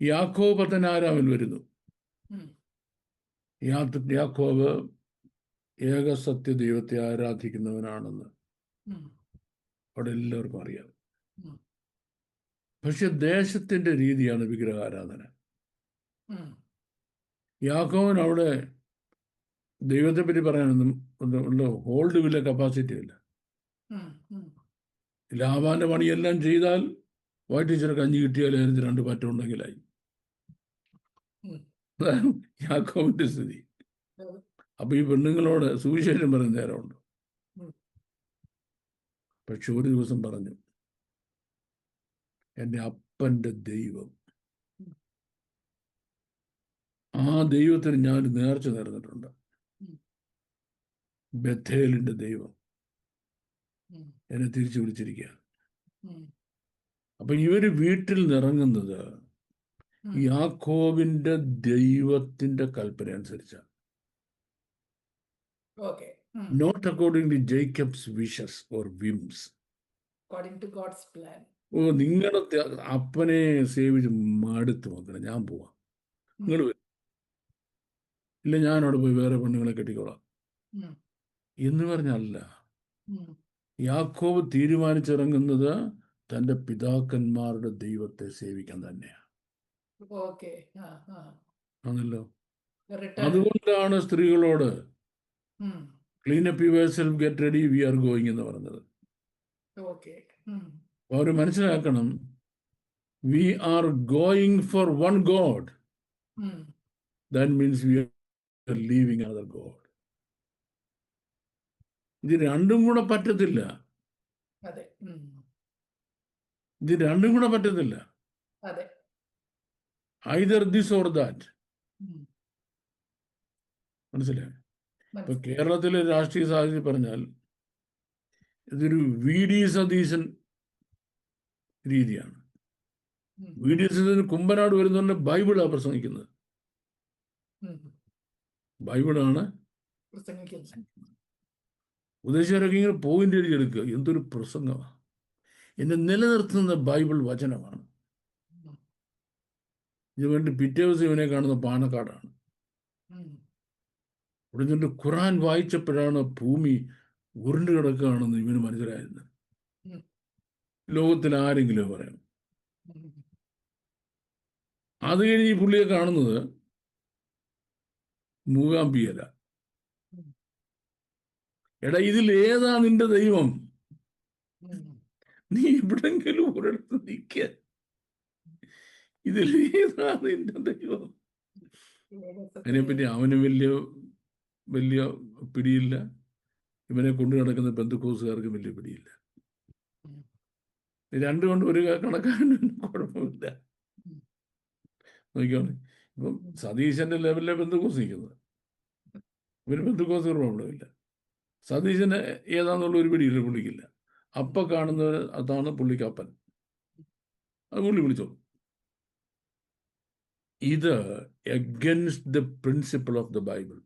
യാക്കോബ് പത്തനാരാമൻ വരുന്നു. യാക്കോബ് ഏകസത്യ ദൈവത്തെ ആരാധിക്കുന്നവനാണെന്ന് അവിടെ എല്ലാവർക്കും അറിയാം. പക്ഷെ ദേശത്തിന്റെ രീതിയാണ് വിഗ്രഹാരാധന. യാക്കോബിന് അവിടെ ദൈവത്തെ പറ്റി പറയാനൊന്നും ഉള്ള ഹോൾഡ് വില്ല കപ്പാസിറ്റി ഇല്ല. ലാബാന്റെ പണിയെല്ലാം ചെയ്താൽ വൈറ്റിച്ചിട്ട് കഞ്ഞി കിട്ടിയാലായിരുന്നു 2 പറ്റം ഉണ്ടെങ്കിലായി. യാക്കോബിന്റെ സ്ഥിതി. അപ്പൊ ഈ പെണ്ണുങ്ങളോട് സുവിശേഷം പറയുന്ന നേരമുണ്ട്. പക്ഷെ ഒരു ദിവസം പറഞ്ഞു, എൻ്റെ അപ്പൻ്റെ ദൈവം, ആ ദൈവത്തിന് ഞാൻ നേർച്ച നേർന്നിട്ടുണ്ട്. ബഥേലിന്റെ ദൈവം എന്നെ തിരിച്ചു വിളിച്ചിരിക്കുക. അപ്പൊ ഇവര് വീട്ടിൽ നിറങ്ങുന്നത് യാക്കോബിന്റെ ദൈവത്തിന്റെ കൽപ്പന അനുസരിച്ചാണ്. Not according to Jacob's wishes or whims. ഓ, നിങ്ങളുടെ അപ്പനെ സേവിച്ച് മടുത്ത് നോക്കണം, ഞാൻ പോവാം, നിങ്ങൾ ഇല്ല ഞാൻ അവിടെ പോയി വേറെ പെണ്ണുങ്ങളെ കെട്ടിക്കോളാം എന്ന് പറഞ്ഞല്ല. യാക്കോബ് തീരുമാനിച്ചിറങ്ങുന്നത് തൻ്റെ പിതാക്കന്മാരുടെ ദൈവത്തെ സേവിക്കാൻ തന്നെയാണ്. ആണല്ലോ. അതുകൊണ്ടാണ് സ്ത്രീകളോട് clean up yourself, get ready, we are going എന്ന് പറഞ്ഞത്. ഓക്കെ. അവർ മനസ്സിലാക്കണം, we are going for one God. That means we are leaving other God. ഇത് രണ്ടും കൂടെ പറ്റത്തില്ല. അതെ. ഇത് രണ്ടും കൂടെ പറ്റത്തില്ല. അതെ. Either this or that. മനസ്സിലായി? ഇപ്പൊ കേരളത്തിലെ രാഷ്ട്രീയ സാഹചര്യം പറഞ്ഞാൽ ഇതൊരു വി ഡി സതീശൻ രീതിയാണ്. വി ഡി സതീശൻ കുമ്പനാട് വരുന്നതുകൊണ്ട് ബൈബിളാണ് പ്രസംഗിക്കുന്നത്. ബൈബിളാണ് പ്രസംഗിക്കുന്നത്. ഉദ്ദേശിച്ചവരൊക്കെ ഇങ്ങനെ പോയിന്റ് എഴുതിയെടുക്കുക. എന്തൊരു പ്രസംഗമാണ്! എന്നെ നിലനിർത്തുന്ന ബൈബിൾ വചനമാണ്. ഇതുവേണ്ടി പിറ്റേ ദിവസം ഇവനെ കാണുന്ന പാണക്കാടാണ്. ഇവിടെ നിന്നിട്ട് ഖുറാൻ വായിച്ചപ്പോഴാണ് ഭൂമി ഉരുണ്ടു കിടക്കുകയാണെന്ന് ഇവന് മനസ്സിലായത്. ലോകത്തിൽ ആരെങ്കിലും പറയാം. അത് കഴിഞ്ഞ് ഈ പുള്ളിയെ കാണുന്നത് മൂകാംബിയല. എടാ, ഇതിൽ ഏതാ നിന്റെ ദൈവം? നീ എവിടെങ്കിലും ഒരിടത്ത് നിൽക്ക. ഇതിൽ ഏതാ നിന്റെ ദൈവം? അതിനെപ്പറ്റി അവന് വലിയ പിടിയില്ല. ഇവനെ കൊണ്ടു നടക്കുന്ന പെന്തക്കോസുകാർക്ക് വലിയ പിടിയില്ല. രണ്ടും കൊണ്ട് ഒരു കണക്കാണ്, കുഴപ്പമില്ല. നോക്കിക്കോണേ, ഇപ്പം സതീശന്റെ ലെവലിലെ പെന്തക്കോസ് നിൽക്കുന്നത്. ഇവന് പെന്തക്കോസ് പ്രോബ്ലമില്ല. സതീശന് ഏതാന്നുള്ള ഒരു പിടിയില്ല പുള്ളിക്കില്ല. അപ്പ കാണുന്നവർ അതാണ് പുള്ളിക്കപ്പൻ. അത് പുള്ളി വിളിച്ചോളൂ. ഇത് against the principle of the Bible.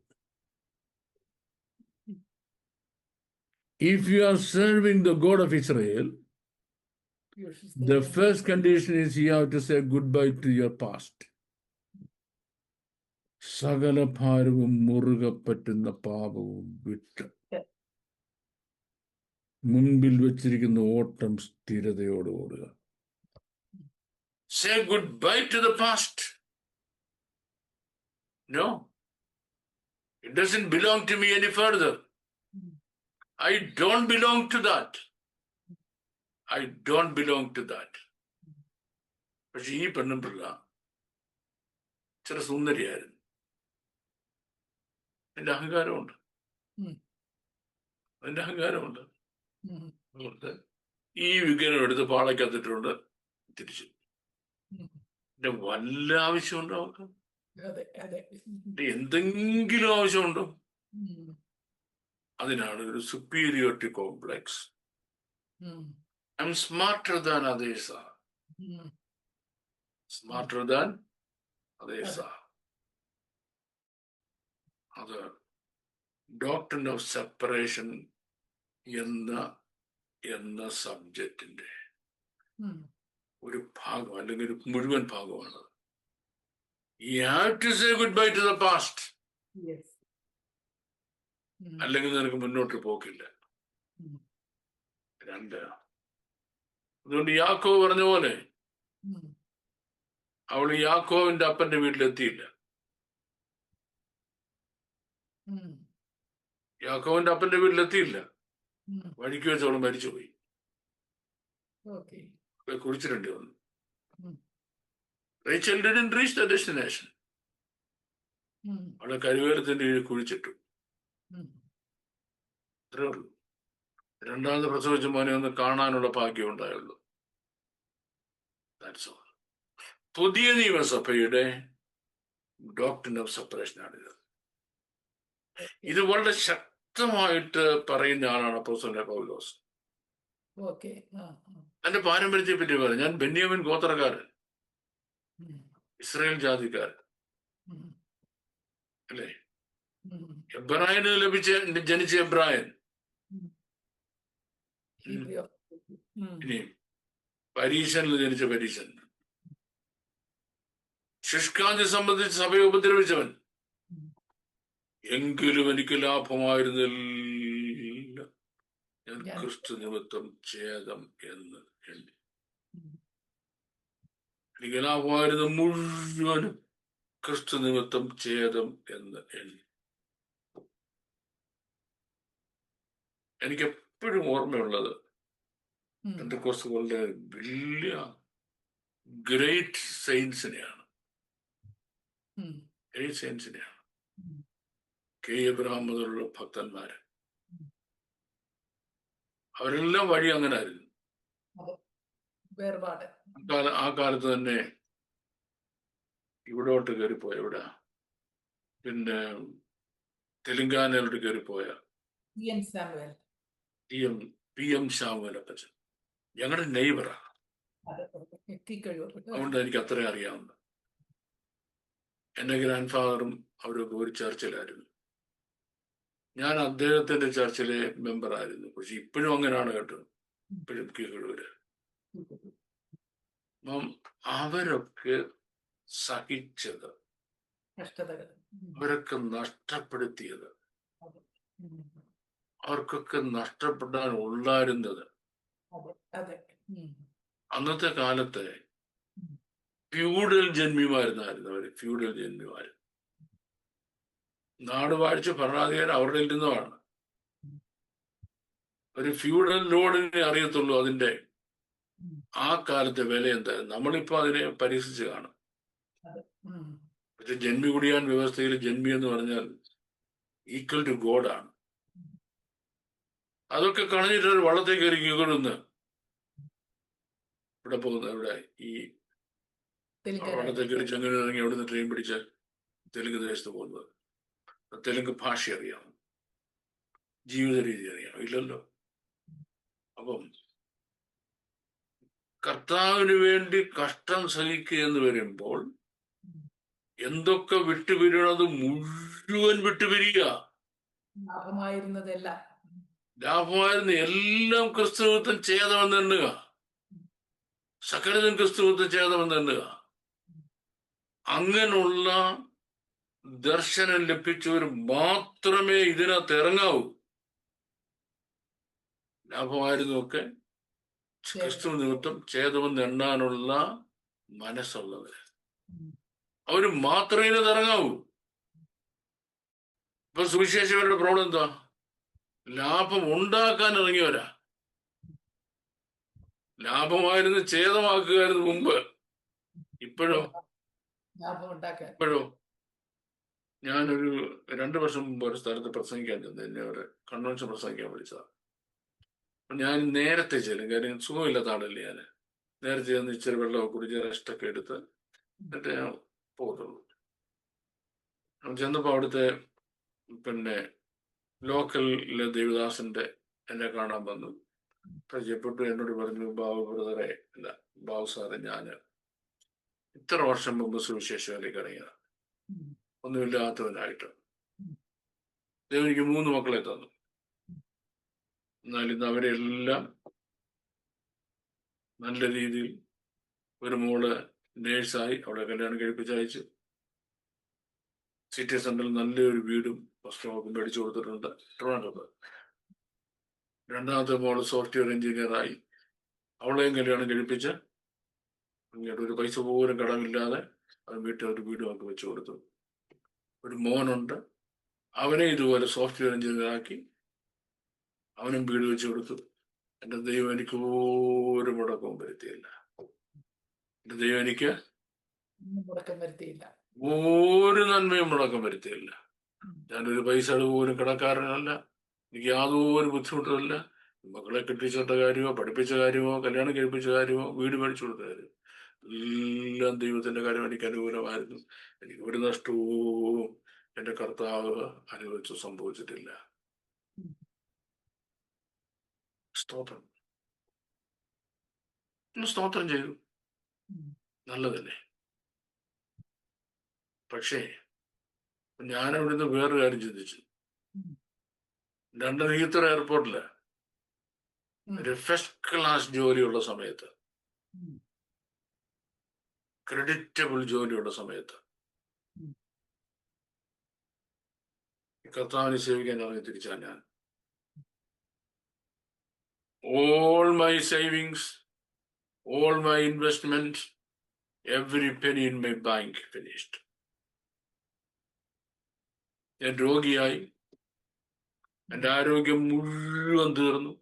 If you are serving the God of Israel, the first condition is you have to say goodbye to your past. സകല ഭാരവും മുറുകെ പറ്റുന്ന പാപവും വിട്ട് മുൻപിൽ വെച്ചിരിക്കുന്ന ഓട്ടം സ്ഥിരതയോട് ഓടുക. Say goodbye to the past. No, it doesn't belong to me any further. I don't belong to that. I don't belong to that. പക്ഷെ ഈ പെണ്ണും പിള്ള ചില സുന്ദരിയായിരുന്നു. അതിന്റെ അഹങ്കാരമുണ്ട്. അതിന്റെ അഹങ്കാരമുണ്ട്. അതുകൊണ്ട് ഈ വിഗ്രഹം എടുത്ത് പാളയ്ക്കകത്തിട്ടുണ്ട് തിരിച്ചു. എന്റെ വല്ല ആവശ്യമുണ്ടോ അവർക്ക്? എന്തെങ്കിലും ആവശ്യമുണ്ടോ? അതിനാണ് ഒരു superiority complex. I M smarter than others. Smarter than others. അത് ഡോക്ട്രിൻ ഓഫ് സെപ്പറേഷൻ എന്ന സബ്ജക്റ്റിന്റെ ഒരു ഭാഗം, അല്ലെങ്കിൽ ഒരു മുഴുവൻ ഭാഗമാണ്. You have to say goodbye to the past. Yes. അല്ലെങ്കിൽ നിനക്ക് മുന്നോട്ട് പോക്കില്ല. രണ്ട്, അതുകൊണ്ട് യാക്കോബ് പറഞ്ഞ പോലെ അവൾ യാക്കോബിന്റെ അപ്പന്റെ വീട്ടിലെത്തിയില്ല. യാക്കോബിന്റെ അപ്പന്റെ വീട്ടിലെത്തിയില്ല. വഴിക്ക് വെച്ച് അവൾ മരിച്ചുപോയി. കുഴിച്ചിടേണ്ടി വന്നു. Rachel didn't reach the destination. അവളെ കരിവേലത്തിന്റെ കീഴിൽ കുഴിച്ചിട്ടു. അത്രേ ഉള്ളൂ. രണ്ടാമത് പ്രസവിച്ച മോനെ ഒന്ന് കാണാനുള്ള ഭാഗ്യം ഉണ്ടായുള്ളൂ. That's all. പുതിയ നിയമസഭയുടെ ഡോക്ട്രിൻ ഓഫ് സെപ്പറേഷൻ ആണിത്. ഇത് വളരെ ശക്തമായിട്ട് പറയുന്ന ആളാണ് അപ്പോസ്തലനായ പൗലോസ്. എന്റെ പാരമ്പര്യത്തെ പറ്റി പറയാം. ഞാൻ ബെന്യാമിൻ ഗോത്രക്കാരൻ, ഇസ്രായേൽ ജാതിക്കാരൻ അല്ലേ. എബ്രായന് ജനിച്ച എബ്രായൻ. ഇനി പരീശനിൽ ജനിച്ച പരീശൻ. ശുഷ്കാന്തി സംബന്ധിച്ച് സഭയെ ഉപദ്രവിച്ചവൻ. എങ്കിലും എനിക്ക് ലാഭമായിരുന്നില്ല, ഞാൻ ക്രിസ്തു നിമിത്തം ഛേദം എന്ന് എണ്ണി. എനിക്ക് ലാഭമായിരുന്ന മുഴുവനും ക്രിസ്തു നിമിത്തം ഛേദം എന്ന് എണ്ണി. എനിക്ക് എപ്പോഴും ഓർമ്മയുള്ളത് ഉം. പെന്തക്കോസ്തുകളുടെ വലിയ ഗ്രേറ്റ് സെയിൻസിനെയാണ്. ഉം. ഗ്രേറ്റ് സെയിൻസിനെയാണ്. ഉം. കെ എബ്രഹാം മുതലുള്ള ഭക്തന്മാര്, ഉം. അവരെല്ലാം വഴി അങ്ങനെ ആയിരുന്നു. അതെ. വേർപാട്. ആ കാലത്ത് തന്നെ ഇവിടോട്ട് കയറിപ്പോയ, ഇവിടെ പിന്നെ തെലുങ്കാനയിലോട്ട് കയറിപ്പോയ ഇ.എൻ. സാമുവൽ. പി എം ശാമുവൽ അപ്പച്ചൻ ഞങ്ങളുടെ നെയ്ബറാണ്. അതെ. എത്തിക്കഴിവ്. അതുകൊണ്ട് എനിക്ക് അത്രയും അറിയാവുന്നത്. എൻ്റെ ഗ്രാൻഡ് ഫാദറും അവരൊക്കെ ഒരു ചർച്ചിലായിരുന്നു. ഞാൻ അദ്ദേഹത്തിന്റെ ചർച്ചിലെ മെമ്പറായിരുന്നു. പക്ഷെ ഇപ്പോഴും അങ്ങനെയാണ് കേട്ടോ. ഇപ്പോഴും കീഴൂര്. അപ്പം അവരൊക്കെ സഹിച്ചത്, കഷ്ടതകൾ. അവരൊക്കെ നഷ്ടപ്പെടുത്തിയത്, അതെ. ഉം. അവർക്കൊക്കെ നഷ്ടപ്പെടാൻ ഉണ്ടായിരുന്നത്. അതെ. അതെ. ഉം. അന്നത്തെ കാലത്തെ ഉം. ഫ്യൂഡൽ ജന്മിമാരെന്നായിരുന്നു അവര്. ഫ്യൂഡൽ ജന്മിമാർ, നാട് വാഴിച്ച ഭരണാധികാരി അവരുടെ നിന്നുമാണ്. ഒരു ഫ്യൂഡൽ ലോഡിനെ അറിയത്തുള്ളൂ അതിന്റെ ഉം. ആ കാലത്തെ വില എന്തായിരുന്നു. നമ്മളിപ്പോ അതിനെ പരീക്ഷിച്ച് കാണും. അതെ. ഉം. പക്ഷെ ജന്മി കുടിയാൻ വ്യവസ്ഥയിൽ ജന്മി എന്ന് പറഞ്ഞാൽ ഈക്വൽ ടു ഗോഡാണ്. അതൊക്കെ കളഞ്ഞിട്ട് ഒരു വള്ളത്തെ കയറി കീഴുന്ന് ഇവിടെ പോകുന്നത്. ഇവിടെ ഈ വള്ളത്തെ കയറി ചെങ്ങനെ ഇറങ്ങി അവിടുന്ന് ട്രെയിൻ പിടിച്ച് തെലുങ്ക് ദേശത്ത് പോകുന്നത്. തെലുങ്ക് ഭാഷ അറിയാം, ജീവിത രീതി അറിയാം? ഇല്ലല്ലോ. അപ്പം കർത്താവിന് വേണ്ടി കഷ്ടം സഹിക്കുക എന്ന് വരുമ്പോൾ എന്തൊക്കെ വിട്ടുപിരിയണത് മുഴുവൻ വിട്ടുപിരിയുക. ലാഭമായിരുന്നതെല്ലാം, ലാഭമായിരുന്ന എല്ലാം ക്രിസ്തുവിത്വം ചെയ്തവൻ എണ്ണുക. സകലതും ക്രിസ്തുവിത്വം ചെയ്തവൻ എണ്ണുക. അങ്ങനെയുള്ള ദർശനം ലഭിച്ചവർ മാത്രമേ ഇതിനകത്ത് ഇറങ്ങാവൂ. ലാഭമായിരുന്നൊക്കെ ക്രിസ്തു നിമിത്തം ചെയ്തവെന്ന് എണ്ണാനുള്ള മനസ്സുള്ളവര്, അവര് മാത്രമേ ഇതിനകത്ത് ഇറങ്ങാവൂ. ഇപ്പൊ സുവിശേഷകരുടെ പ്രോബ്ലം എന്താ? ലാഭം ഉണ്ടാക്കാൻ ഇറങ്ങിയവരാ. ലാഭമായിരുന്നു ഛേദമാക്കുകയായിരുന്നു മുമ്പ്. ഇപ്പോഴോ ഞാനൊരു 2 വർഷം മുമ്പ് ഒരു സ്ഥലത്ത് പ്രസംഗിക്കാൻ ചെന്നു. എന്നെ ഒരു കൺവെൻഷൻ പ്രസംഗിക്കാൻ വിളിച്ചതാണ്. ഞാൻ നേരത്തെ ചെല്ലും, കാര്യം സുഖമില്ലാത്ത ആളല്ലേ. ഞാൻ നേരത്തെ ചെന്ന് ഇച്ചിരി വെള്ളമൊക്കെ കുടിച്ച് റെസ്റ്റൊക്കെ എടുത്ത് എന്നിട്ട് ഞാൻ പോകത്തുള്ളൂ. ചെന്നപ്പോ അവിടുത്തെ പിന്നെ ലോക്കലിലെ ദേവദാസന്റെ എന്നെ കാണാൻ വന്നു, പരിചയപ്പെട്ടു. എന്നോട് പറഞ്ഞു, ബാബു ബ്രദറെ, അല്ല ബാബു സാറെ, ഞാൻ ഇത്ര വർഷം മുമ്പ് സുവിശേഷത്തിലേക്ക് ഇറങ്ങിയതാണ്, ഒന്നുമില്ലാത്തവനായിട്ട്. ദൈവം എനിക്ക് 3 മക്കളെ തന്നു. എന്നാൽ ഇന്ന് അവരെല്ലാം നല്ല രീതിയിൽ, ഒരു മോള് നേഴ്സായി, അവളെ കല്യാണം കഴിപ്പിച്ചയച്ചു. സിറ്റി സെന്ററിൽ നല്ലൊരു വീടും വസ്ത്രമൊക്കെ മേടിച്ചു കൊടുത്തിട്ടുണ്ട് ട്രിവാൻഡ്രത്ത്. 2ാമത്തെ മോള് സോഫ്റ്റ്വെയർ എഞ്ചിനീയറായി, അവളെയും കല്യാണം കഴിപ്പിച്ച് ഇങ്ങോട്ട് ഒരു പൈസ പോലും കടമില്ലാതെ അത് വീട്ടിൽ ഒരു വീടും ഒക്കെ വെച്ചു കൊടുത്തു. ഒരു മോനുണ്ട്, അവനെ ഇതുപോലെ സോഫ്റ്റ്വെയർ എഞ്ചിനീയറാക്കി, അവനും വീട് വെച്ചു കൊടുത്തു. എൻ്റെ ദൈവം എനിക്ക് ഒരു മുടക്കവും വരുത്തിയില്ല. എൻ്റെ ദൈവം എനിക്ക് ഒരു നന്മയും മുടക്കം വരുത്തിയില്ല. ഞാനൊരു പൈസ പോലും കടക്കാരനല്ല. എനിക്ക് യാതൊരു ബുദ്ധിമുട്ടുമില്ല. മക്കളെ കെട്ടിച്ചിട്ട കാര്യമോ, പഠിപ്പിച്ച കാര്യമോ, കല്യാണം കഴിപ്പിച്ച കാര്യമോ, വീട് മേടിച്ചു കൊടുത്ത കാര്യം, എല്ലാം ദൈവത്തിന്റെ കാര്യം എനിക്ക് അനുകൂലമായിരുന്നു. എനിക്ക് ഒരു നഷ്ടവും എൻ്റെ കർത്താവ് അനുഭവിച്ചു സംഭവിച്ചിട്ടില്ല. സ്തോത്രം, സ്തോത്രം ചെയ്തു, നല്ലതല്ലേ. പക്ഷേ ഞാനവിടുന്ന് വേറൊരു കാര്യം ചിന്തിച്ചു. ലണ്ടൻ ഹീത്തർ എയർപോർട്ടില് ഒരു ഫസ്റ്റ് ക്ലാസ് ജോലിയുള്ള സമയത്ത്, ക്രെഡിറ്റബിൾ ജോലിയുള്ള സമയത്ത് കർത്താവിനെ സേവിക്കാൻ ഇറങ്ങി തിരിച്ചാ ഞാൻ. All my savings, all my investments, every penny in my bank finished. ഞാൻ രോഗിയായി, എൻ്റെ ആരോഗ്യം മുഴുവൻ തീർന്നു.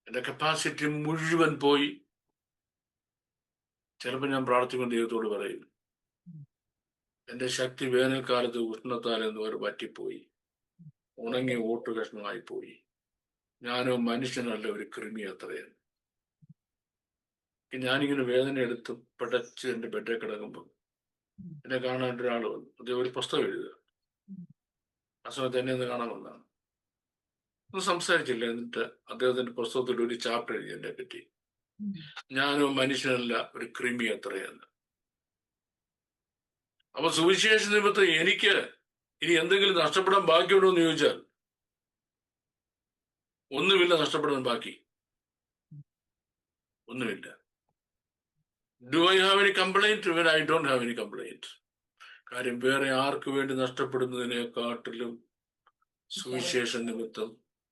എൻ്റെ കപ്പാസിറ്റി മുഴുവൻ പോയി. ചിലപ്പോൾ ഞാൻ പ്രാർത്ഥിക്കുന്ന ദൈവത്തോട് പറയും, എൻ്റെ ശക്തി വേനൽക്കാലത്ത് ഉഷ്ണത്താൽ എന്ന് പറ്റിപ്പോയി, ഉണങ്ങി ഓട്ടു കഷ്ണമായി പോയി. ഞാനോ മനുഷ്യനല്ല, ഒരു കൃമി അത്രയാണ്. ഞാനിങ്ങനെ വേദന എടുത്ത് പടച്ച് എൻ്റെ ബെഡിൽ കിടക്കുമ്പോൾ എന്നെ കാണാൻ ഒരാൾ വന്നു. അദ്ദേഹം ഒരു പുസ്തകം എഴുതുക. ആ സമയത്ത് എന്നെ ഒന്ന് കാണാൻ വന്നതാണ്. ഒന്നും സംസാരിച്ചില്ല. എന്നിട്ട് അദ്ദേഹത്തിന്റെ പുസ്തകത്തിൽ ഒരു ചാപ്റ്റർ എഴുതി എന്നെ പറ്റി. ഞാനോ മനുഷ്യനല്ല, ഒരു കൃമി അത്രയാണ്. അപ്പൊ സുവിശേഷ നിമിത്തം എനിക്ക് ഇനി എന്തെങ്കിലും നഷ്ടപ്പെടാൻ ബാക്കിയുണ്ടോ എന്ന് ചോദിച്ചാൽ ഒന്നുമില്ല. നഷ്ടപ്പെടാൻ ബാക്കി ഒന്നുമില്ല. Do I have any complaint? When I don't have any complaint. കാര്യം വേറെ ആർക്ക് വേണ്ടി നഷ്ടപ്പെടുന്നതിനെക്കാട്ടിലും സുവിശേഷ നിമിത്തം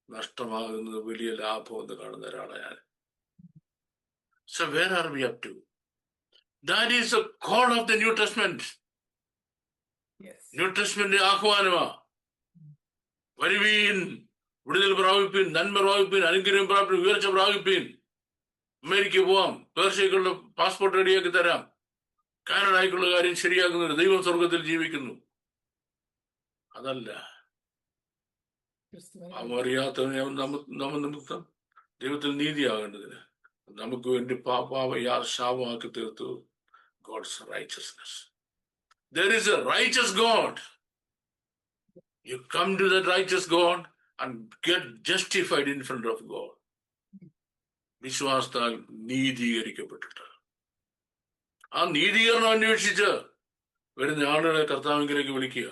നഷ്ടമാകുന്നത് വലിയ ലാഭം എന്ന് കാണുന്ന ഒരാളാണ് ഞാൻ. So where are we up to? That is the call of the New Testament. Yes. New Testament ആഹ്വാനമാ. വരുവീൻ, വിടുതൽ പ്രാപിപ്പീൻ, നന്മ പ്രാപിപ്പീൻ, അനുഗ്രഹം പ്രാപിപ്പീൻ, ഉയർച്ച പ്രാപിപ്പീൻ. അമേരിക്ക പോവാം, പേർഷ്യക്കുള്ള പാസ്പോർട്ട് റെഡിയാക്കി തരാം, കാനഡയ്ക്കുള്ള കാര്യം ശരിയാക്കുന്നുണ്ട്, ദൈവം സ്വർഗത്തിൽ ജീവിക്കുന്നു. അതല്ല, അറിയാത്തവനെ നമ്മ നിമിത്തം ദൈവത്തിൽ നീതിയാകേണ്ടതിന് നമുക്ക് വേണ്ടി ശാപമാക്കി തീർത്തു. God's righteousness. There is a righteous God. You come to that righteous God and get justified in front of God. വിശ്വാസത്താൽ നീതീകരിക്കപ്പെട്ടിട്ട് ആ നീതീകരണം അന്വേഷിച്ച് വരുന്ന ആളുകളെ കർത്താവിലേക്ക് വിളിക്കുക.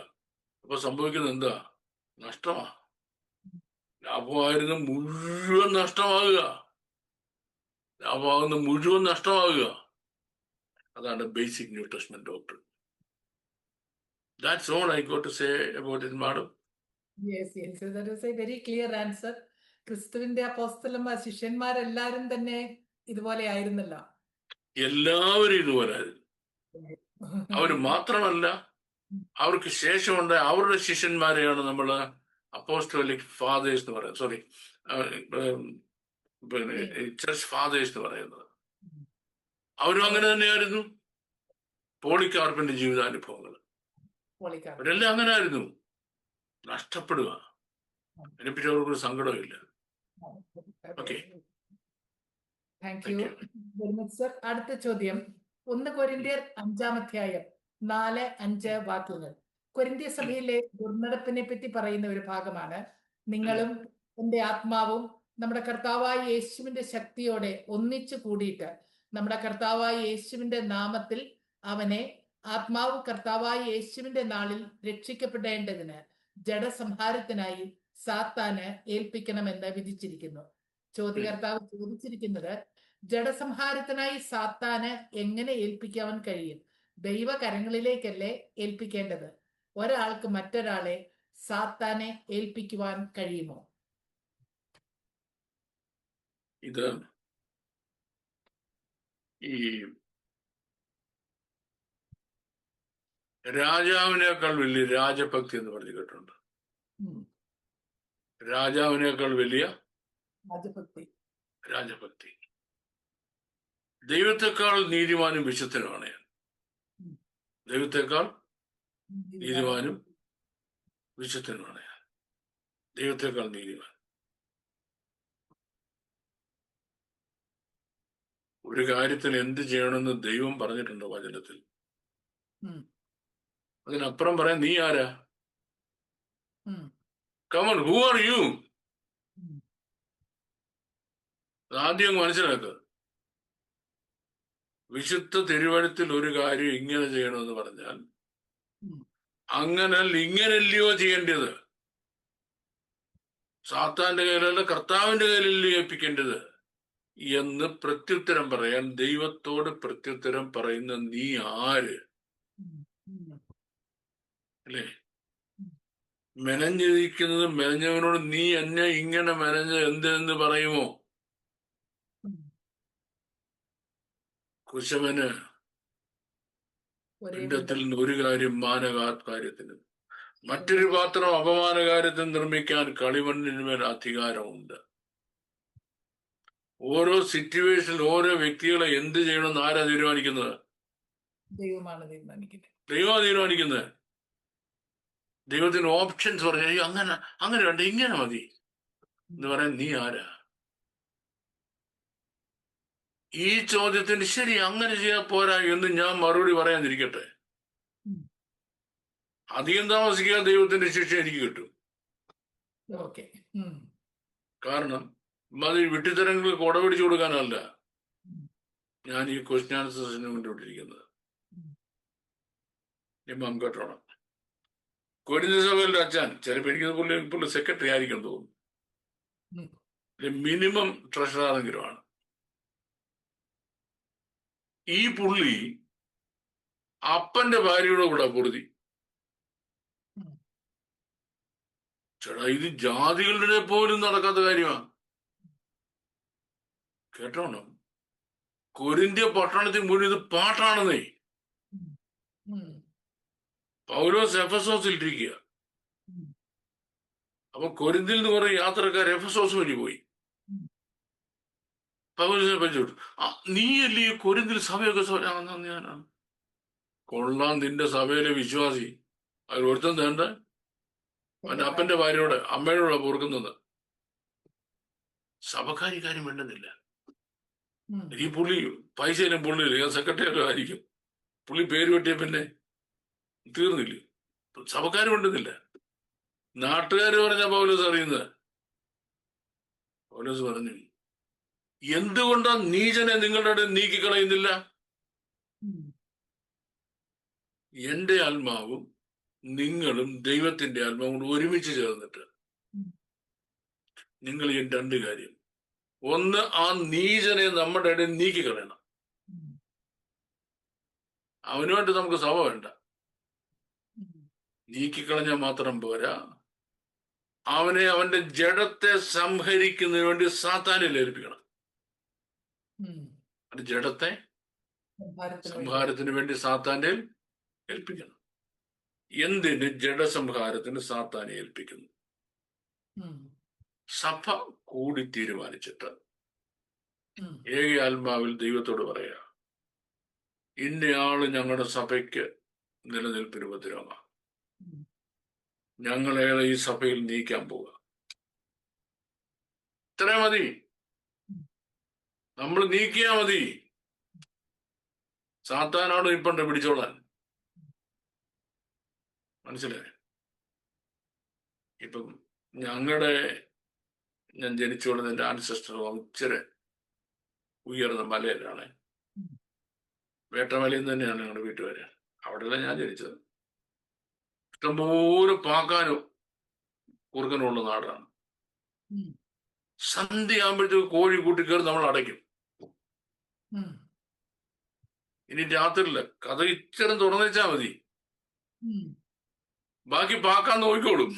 അപ്പൊ സംഭവിക്കുന്നത് എന്താ? നഷ്ടമാ. ലാഭമായിരുന്നു മുഴുവൻ നഷ്ടമാകുക. ലാഭമാകുന്ന മുഴുവൻ നഷ്ടമാകുക. അതാണ് basic new testament doctrine. That's all I got to say about it, madam. Yes, yes. That is a very clear answer. ക്രിസ്തുവിന്റെ അപ്പോസ്തലന്മാർ, ശിഷ്യന്മാരെല്ലാരും തന്നെ ഇതുപോലെ ആയിരുന്നല്ലോ. എല്ലാവരും ഇതുപോലായിരുന്നു. അവര് മാത്രമല്ല, അവർക്ക് ശേഷമുണ്ട് അവരുടെ ശിഷ്യന്മാരെയാണ് നമ്മൾ അപ്പോസ്റ്റോലിക് ഫാദേഴ്സ് എന്ന് പറയുന്നത്. സോറി, പിന്നെ ചർച്ച് ഫാദേഴ്സ് എന്ന് പറയുന്നത്. അവരും അങ്ങനെ തന്നെയായിരുന്നു. പോളികാർപ്പിന്റെ ജീവിതാനുഭവങ്ങൾ അവരെല്ലാം അങ്ങനെ ആയിരുന്നു. നഷ്ടപ്പെടുക, അതിനെപ്പറ്റി അവർക്കൊരു സങ്കടമില്ല. Okay, thank you very much sir. അടുത്ത ചോദ്യം, 1 കൊരിന്ത്യർ 5-ാം അധ്യായം 4-5 വാക്യങ്ങൾ. കൊരിന്ത്യ സഭയിലെ ദുർനടപ്പിനെ പറ്റി പറയുന്ന ഒരു ഭാഗമാണ്. നിങ്ങളും എന്റെ ആത്മാവും നമ്മുടെ കർത്താവായ യേശുവിന്റെ ശക്തിയോടെ ഒന്നിച്ചു കൂടിയിട്ട് നമ്മുടെ കർത്താവായ യേശുവിന്റെ നാമത്തിൽ അവനെ ആത്മാവ് കർത്താവായ യേശുവിന്റെ നാളിൽ രക്ഷിക്കപ്പെടേണ്ടതിന് ജഡസംഹാരത്തിനായി സാത്താന് ഏൽപ്പിക്കണമെന്ന് വിധിച്ചിരിക്കുന്നു. ചോദ്യകർത്താവ് ചോദിച്ചിരിക്കുന്നത്, ജഡസംഹാരത്തിനായി സാത്താന് എങ്ങനെ ഏൽപ്പിക്കാൻ കഴിയും? ദൈവകരങ്ങളിലേക്കല്ലേ ഏൽപ്പിക്കേണ്ടത്? ഒരാൾക്ക് മറ്റൊരാളെ സാത്താനെ ഏൽപ്പിക്കുവാൻ കഴിയുമോ? ഇത് ഈ രാജാവിനേക്കാൾ വലിയ രാജഭക്തി എന്ന് പറഞ്ഞു കേട്ടിട്ടുണ്ട്. രാജാവിനേക്കാൾ വലിയ രാജഭക്തി. ദൈവത്തെക്കാൾ നീതിമാനും വിശുദ്ധനുമാണ് ഞാൻ. ദൈവത്തെക്കാൾ നീതിമാനും വിശുദ്ധനുമാണ് ഞാൻ. ദൈവത്തെക്കാൾ നീതിമാൻ. ഒരു കാര്യത്തിൽ എന്ത് ചെയ്യണമെന്ന് ദൈവം പറഞ്ഞിട്ടുണ്ട് വചനത്തിൽ. അതിനപ്പുറം പറയാൻ നീ ആരാ? Come on, who are you? ആദ്യം മനസ്സിലാക്കുക. വിശുദ്ധ തിരുവഴുത്തിൽ ഒരു കാര്യം ഇങ്ങനെ ചെയ്യണമെന്ന് പറഞ്ഞാൽ ഇങ്ങനല്ലയോ ചെയ്യേണ്ടത്? സാത്താന്റെ കയ്യിലല്ല, കർത്താവിന്റെ കയ്യിലല്ലോ ഏൽപ്പിക്കേണ്ടത് എന്ന് പ്രത്യുത്തരം പറയാൻ ദൈവത്തോട് പ്രത്യുത്തരം പറയുന്ന നീ ആര്? അല്ലേ? മെനഞ്ഞിരിക്കുന്നത് മെനഞ്ഞവനോട് നീ എന്നെ ഇങ്ങനെ മെനഞ്ഞ എന്തെന്ന് പറയുമോ? കുശവന് പിണ്ടത്തിൽ ഒരു കാര്യം മാനകാര്യത്തിന് മറ്റൊരു പാത്രം അപമാനകാര്യത്തിൽ നിർമ്മിക്കാൻ കളിമണ്ണിന്മേൽ അധികാരമുണ്ട്. ഓരോ സിറ്റുവേഷനിൽ ഓരോ വ്യക്തികളെ എന്ത് ചെയ്യണമെന്ന് ആരാ തീരുമാനിക്കുന്നത്? ദൈവമാണ് തീരുമാനിക്കുന്നത്. ദൈവമാണ് തീരുമാനിക്കുന്നത്. ദൈവത്തിന് ഓപ്ഷൻസ് പറഞ്ഞു, അയ്യോ അങ്ങനെ അങ്ങനെ വേണ്ട, ഇങ്ങനെ മതി എന്ന് പറയാൻ നീ ആരാ? ഈ ചോദ്യത്തിന് ശരി അങ്ങനെ ചെയ്യാൻ പോരാ എന്ന് ഞാൻ മറുപടി പറയാതിരിക്കട്ടെ, അധികം താമസിക്കാതെ ദൈവത്തിന്റെ ശിക്ഷ എനിക്ക് കിട്ടും. ഓക്കെ. കാരണം അത് വിട്ടിത്തരങ്ങൾ കൊടപിടിച്ചു കൊടുക്കാനല്ല ഞാൻ ഈ ക്വസ്റ്റ്യൻ ആൻസർ സെഷന് കൊണ്ടുവിട്ടിരിക്കുന്നത്. ഇപ്പം കേട്ടോണം. കൊരിന്ത സഭയിലെ അച്ഛൻ ചിലപ്പോൾ എനിക്ക് പുള്ളി സെക്രട്ടറി ആയിരിക്കും തോന്നുന്നു, മിനിമം ട്രഷറാണെങ്കിലുമാണ്. ഈ പുള്ളി അപ്പന്റെ ഭാര്യയുടെ കൂടെ പൊറുതി. ചേട്ടാ, ഇത് ജാതികളുടെ പോലും നടക്കാത്ത കാര്യമാണ്. കേട്ടോണോ? കൊരിന്ത്യ പട്ടണത്തിൽ മുഴുവൻ ഇത് പാട്ടാണെന്നേ. പൗലോസ് എഫെസോസിലിരിക്കുക. അപ്പൊ കൊരിന്തിൽ നിന്ന് കുറെ യാത്രക്കാർ എഫെസോസ് വഴി പോയി. പൗലോസിനെ പരിചയപ്പെട്ടു. നീ അല്ലേ ഈ കൊരിന്തിൽ സഭയൊക്കെ ഞാനാണ്. കൊള്ളാം, നിന്റെ സഭയിലെ വിശ്വാസി. അതിൽ ഒരുത്തം വേണ്ട അവന്റെ അപ്പന്റെ ഭാര്യയോട് അമ്മയോടെ പൊറുക്കുന്നത്. സഭക്കാരി കാര്യം വേണ്ടുന്നില്ല. ഈ പുള്ളി പൈസയിലും പുള്ളിയില്ല, സെക്രട്ടറിയല്ലോ ആയിരിക്കും. പുള്ളി പേര് വെട്ടിയ പിന്നെ തീർന്നില്ല. സഭക്കാർ വേണ്ടുന്നില്ല. നാട്ടുകാർ പറഞ്ഞ പൗലോസ് അറിയുന്നത്. പൗലോസ് പറഞ്ഞു, എന്തുകൊണ്ടാ നീചനെ നിങ്ങളുടെ നീക്കിക്കളയുന്നില്ല? എന്റെ ആത്മാവും നിങ്ങളും ദൈവത്തിന്റെ ആത്മാവും കൂടെ ഒരുമിച്ച് ചേർന്നിട്ട് നിങ്ങൾ ഈ രണ്ട് കാര്യം, ഒന്ന്, ആ നീചനെ നമ്മുടെ ഇടയിൽ നീക്കിക്കളയണം. അവനുമായിട്ട് നമുക്ക് സഭ വേണ്ട. നീക്കിക്കളഞ്ഞാൽ മാത്രം പോരാ, അവനെ അവന്റെ ജഡത്തെ സംഹരിക്കുന്നതിന് വേണ്ടി സാത്താനിൽ ഏൽപ്പിക്കണം. അത് ജഡത്തെ സംഹാരത്തിന് വേണ്ടി സാത്താന്റെ ഏൽപ്പിക്കണം. എന്തിന് ജഡസംഹാരത്തിന് സാത്താനെ ഏൽപ്പിക്കുന്നു? സഭ കൂടി തീരുമാനിച്ചിട്ട് ഏക ആത്മാവിൽ ദൈവത്തോട് പറയാ, ഇന്നയാള് ഞങ്ങളുടെ സഭയ്ക്ക് നിലനിൽപ്പിന് ഉപദ്രവമാണ്, ഞങ്ങളയാളെ ഈ സഭയിൽ നീക്കാൻ പോവുക. ഇത്ര മതി, നമ്മൾ നീക്കിയാ മതി. സാത്താനോട് ഇപ്പണ്ട് പിടിച്ചോളാൻ. മനസ്സിലായി? ഇപ്പം ഞാൻ ജനിച്ചു കൊള്ളുന്ന എൻ്റെ ആൻസെസ്റ്റർ ഇച്ചിരി ഉയർന്ന മലയിലാണ്. വേട്ടമലയിൽ നിന്ന് തന്നെയാണ് ഞങ്ങളുടെ വീട്ടുകാര്. അവിടെയല്ല ഞാൻ ജനിച്ചത്. ഇഷ്ടംപോലെ പാക്കാനും കുറുക്കനുള്ള നാടാണ്. സന്ധ്യ ആകുമ്പോഴത്തേക്ക് കോഴി കൂട്ടിക്കയറി നമ്മൾ അടയ്ക്കും. ഇനി രാത്രിയില്ല, കഥ ഇച്ചിരം തുറന്നു വെച്ചാൽ മതി, ബാക്കി പാക്കാൻ നോക്കിക്കോളും.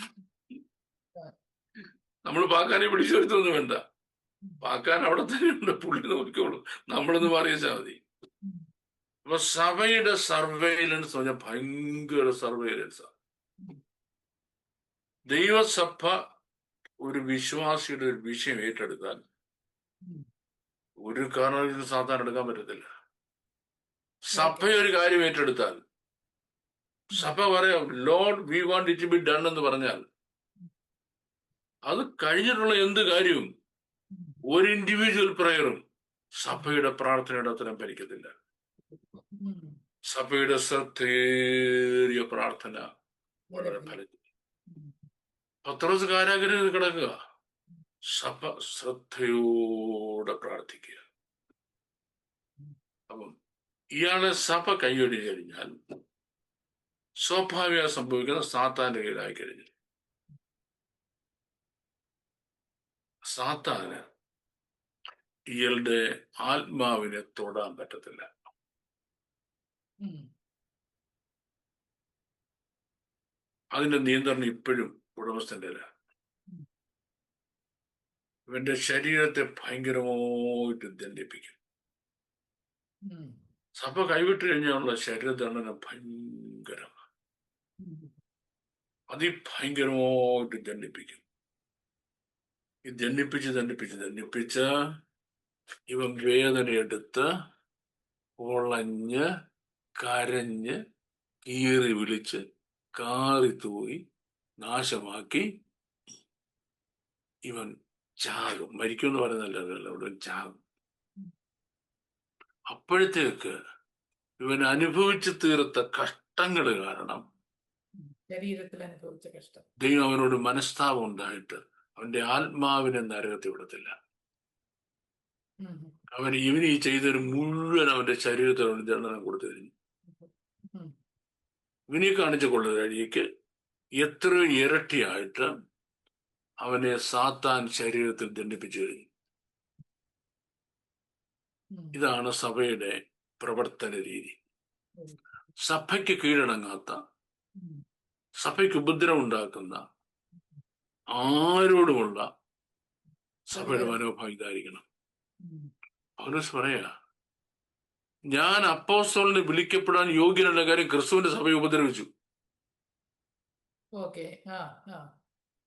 നമ്മൾ പാക്കാനെ പിടിച്ചെടുത്തൊന്നും വേണ്ട, പാക്കാൻ അവിടെ തന്നെയുണ്ട്, പുള്ളി നോക്കിക്കോളും. നമ്മളൊന്ന് മാറിയാൽ മതി. അപ്പൊ സഭയുടെ സർവൈലൻസ് പറഞ്ഞാൽ ഭയങ്കര സർവൈലൻസാണ്. ദൈവസഭ ഒരു വിശ്വാസിയുടെ ഒരു വിഷയം ഏറ്റെടുത്താൽ ഒരു കാരണവശാലും സാധാരണ എടുക്കാൻ പറ്റത്തില്ല. സഭ ഒരു കാര്യം ഏറ്റെടുത്താൽ, സഭ പറയാം Lord we want it to be done എന്ന് പറഞ്ഞാൽ, അത് കഴിഞ്ഞിട്ടുള്ള എന്ത് കാര്യവും ഒരു ഇൻഡിവിജ്വൽ പ്രയറും സഭയുടെ പ്രാർത്ഥനയുടെ അത്തരം ഭരിക്കത്തില്ല. സഭയുടെ ശ്രദ്ധേറിയ പ്രാർത്ഥന വളരെ ഫലിക്കും. പത്രോസ് കാരാഗ്രഹത്തിൽ കിടക്കുക, സഭ ശ്രദ്ധയോടെ പ്രാർത്ഥിക്കുക. അപ്പം ഇയാളെ സഭ കൈയൊടി കഴിഞ്ഞാൽ സ്വാഭാവിക സംഭവിക്കുന്ന സാത്താന്റെ കീഴിലായി കഴിഞ്ഞു. സാത്താന് ഇയാളുടെ ആത്മാവിനെ തൊടാൻ പറ്റത്തില്ല. അതിന്റെ നിയന്ത്രണം ഇപ്പോഴും ഉടമസ്ഥന്റെ അല്ല. ഇവന്റെ ശരീരത്തെ ഭയങ്കരമായിട്ട് ദണ്ഡിപ്പിക്കും. സഭ കൈവിട്ട് കഴിഞ്ഞാലുള്ള ശരീരദണ്ഡനം ഭയങ്കരമാണ്. അതിഭയങ്കരമായിട്ട് ദണ്ഡിപ്പിക്കും. ഈ ദണ്ഡിപ്പിച്ച് ഇവൻ വേദനയെടുത്ത് ഉളഞ്ഞ് കരഞ്ഞ് കീറി വിളിച്ച് കാറി തൂയി നാശമാക്കി ഇവൻ ചാകും. മരിക്കും എന്ന് പറയുന്നല്ല, അവിടെ ചാകും. അപ്പോഴത്തേക്ക് ഇവൻ അനുഭവിച്ചു തീർത്ത കഷ്ടങ്ങൾ കാരണം ശരീരത്തിൽ അനുഭവിച്ച കഷ്ടം ദൈവം അവനോട് മനസ്താപം ഉണ്ടായിട്ട് അവന്റെ ആത്മാവിനെ നരകത്തിൽ വിടത്തില്ല. ഇവന് ഈ ചെയ്തൊരു മുഴുവൻ അവന്റെ ശരീരത്തിൽ ദണ്ഡനം കൊടുത്തു കഴിഞ്ഞു. ഇവനെ കാണിച്ചു കൊള്ളുന്ന വഴിക്ക് എത്രയോ ഇരട്ടിയായിട്ട് അവനെ സാത്താൻ ശരീരത്തിൽ ദണ്ഡിപ്പിച്ചു കഴിഞ്ഞു. ഇതാണ് സഭയുടെ പ്രവർത്തന രീതി. സഭയ്ക്ക് കീഴടങ്ങാത്ത, സഭയ്ക്ക് ഉപദ്രവം ഉണ്ടാക്കുന്ന ആരോടുമുള്ള സഭയുടെ മനോഭാവം ഇതായിരിക്കണം. പൗലോസ് പറയാ, ഞാൻ അപ്പോസ്തലനെ വിളിക്കപ്പെടാൻ യോഗ്യനല്ല, കാര്യം ക്രിസ്തുവിന്റെ സഭയെ ഉപദ്രവിച്ചു.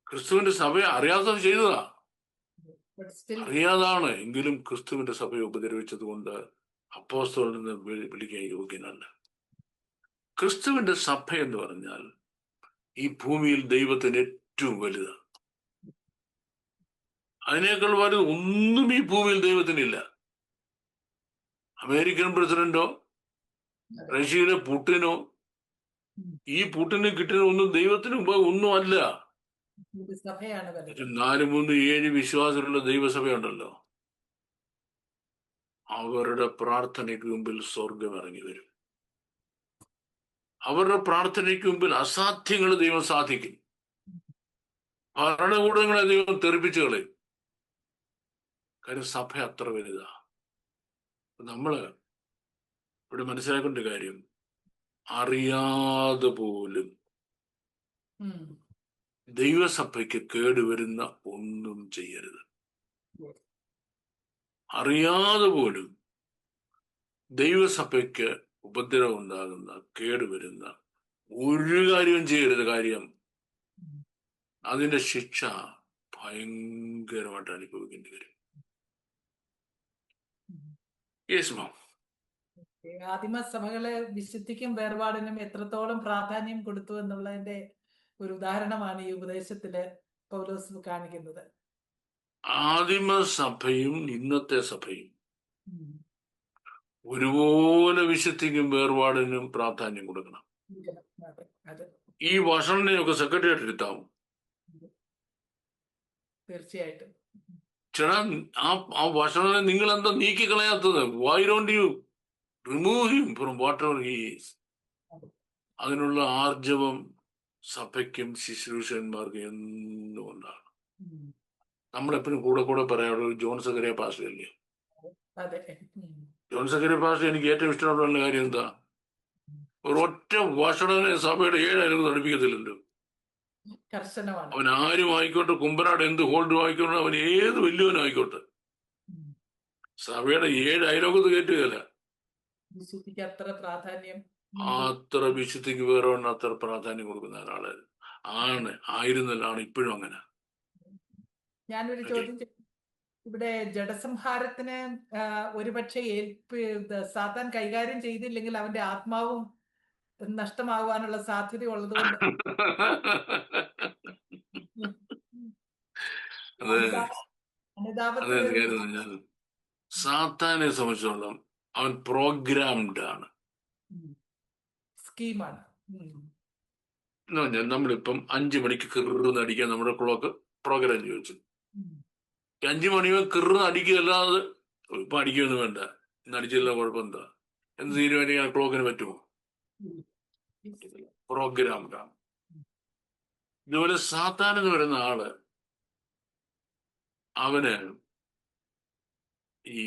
ക്രിസ്തുവിന്റെ സഭയെ അറിയാത്തത് ചെയ്തതാ, അറിയാതാണ്. എങ്കിലും ക്രിസ്തുവിന്റെ സഭയെ ഉപദ്രവിച്ചത് കൊണ്ട് അപ്പോസ്തലനെ വിളിക്കാൻ യോഗ്യനല്ല. ക്രിസ്തുവിന്റെ സഭ എന്ന് പറഞ്ഞാൽ ഈ ഭൂമിയിൽ ദൈവത്തിന് ഏറ്റവും വലുതാണ്. അതിനേക്കാൾ വലുത് ഒന്നും ഈ ഭൂമിയിൽ ദൈവത്തിനില്ല. അമേരിക്കൻ പ്രസിഡന്റോ റഷ്യയിലെ പുടിനോ ഈ പുടിന് കിട്ടുന്ന ഒന്നും ദൈവത്തിന് ഒന്നും അല്ല. 4, 3, 7 വിശ്വാസമുള്ള ദൈവസഭയുണ്ടല്ലോ, അവരുടെ പ്രാർത്ഥനയ്ക്ക് മുമ്പിൽ സ്വർഗം ഇറങ്ങി വരും. അവരുടെ പ്രാർത്ഥനയ്ക്ക് മുമ്പിൽ അസാധ്യങ്ങൾ ദൈവം സാധിക്കും. ഭരണകൂടങ്ങളെ ദൈവം തെറിപ്പിച്ചു കളയും. കാര്യം സഭ അത്ര വലുതാ. നമ്മള് ഇവിടെ മനസ്സിലാക്കേണ്ട കാര്യം, അറിയാതെ പോലും ദൈവസഭയ്ക്ക് കേടുവരുന്ന ഒന്നും ചെയ്യരുത്. അറിയാതെ പോലും ദൈവസഭയ്ക്ക് ഉപദ്രവം ഉണ്ടാകുന്ന, കേടുവരുന്ന ഒരു കാര്യവും ചെയ്യരുത്. കാര്യം അതിന്റെ ശിക്ഷ ഭയങ്കരമായിട്ട് അനുഭവിക്കേണ്ടി വരും. ആദിമസഭകളെ വിശുദ്ധിക്കും വേർപാടിനും എത്രത്തോളം പ്രാധാന്യം കൊടുത്തു എന്നുള്ളതിന്റെ ഒരു ഉദാഹരണമാണ് ഈ ഉപദേശത്തില് പൗലോസ് കാണിക്കുന്നത്. ആദിമസഭയും ഇന്നത്തെ സഭയും ഒരുപോലെ വിശുദ്ധിക്കും വേർപാടിനും പ്രാധാന്യം കൊടുക്കണം. ഈ വഷണനെയൊക്കെ സെക്രട്ടറിയേറ്റ് എടുത്താവും. തീർച്ചയായിട്ടും. ചേട്ടാ, ആ വഷണനെ നിങ്ങൾ എന്താ നീക്കിക്കളയാത്തത്? Why don't you remove him from whatever he is? അതിനുള്ള ആർജവം സഭയ്ക്കും ശുശ്രൂഷകന്മാർക്കും എന്നും ഉണ്ടാകണം. നമ്മളെപ്പോഴും കൂടെ പറയാറുള്ള ജോൺ സക്കറിയ പാസ്റ്റർ അല്ലേ? ജോൺ സക്കറിയ പാസ്റ്റർ എനിക്ക് ഏറ്റവും ഇഷ്ടമുള്ള കാര്യം എന്താ? ഒരൊറ്റ വഷണനെ സഭയുടെ 7 അയലും നടപ്പിക്കത്തില്ലല്ലോ. അവൻ ആരും ആയിക്കോട്ടെ, കുമ്പനാട് എന്ത് ഹോൾഡ് ആയിക്കോട്ടെ, അവൻ ഏത് വലിയവനും ആയിക്കോട്ടെ, സഭയുടെ 7 അയലോകത്ത് കയറ്റുകയല്ല. അത്ര വിശുദ്ധിക്ക് വേറെ അത്ര പ്രാധാന്യം കൊടുക്കുന്ന ഒരാള് ആയിരുന്നല്ലാണ് ഇപ്പോഴും അങ്ങനെ. ഞാനൊരു ചോദ്യം, ഇവിടെ ജഡസംഹാരത്തിന് ഒരുപക്ഷെ സാത്താൻ കൈകാര്യം ചെയ്തില്ലെങ്കിൽ അവന്റെ ആത്മാവും നഷ്ടമാകുവാനുള്ള സാധ്യത ഉള്ളതുകൊണ്ട് സാത്താനെ സംബന്ധിച്ചോളം അവൻ പ്രോഗ്രാംഡ് ആണ്, സ്കീമാണ്. നമ്മളിപ്പം 5 മണിക്ക് കിറുന്ന് അടിക്കാൻ നമ്മുടെ ക്ലോക്ക് പ്രോഗ്രാം ചോദിച്ചു. 5 മണിയോ കിറുന്ന് അടിക്കുകയല്ലാതെ ഇപ്പൊ അടിക്കുകയൊന്നും വേണ്ട, ഇന്ന് അടിച്ചില്ല കുഴപ്പമെന്താ എന്ന് തീരുമാനിക്കാൻ ക്ലോക്കിന് പറ്റുമോ? പ്രോഗ്രാംഡ് ആണ്. ഇതുപോലെ സാത്താൻ എന്ന് പറയുന്ന ആള്, അവന് ഈ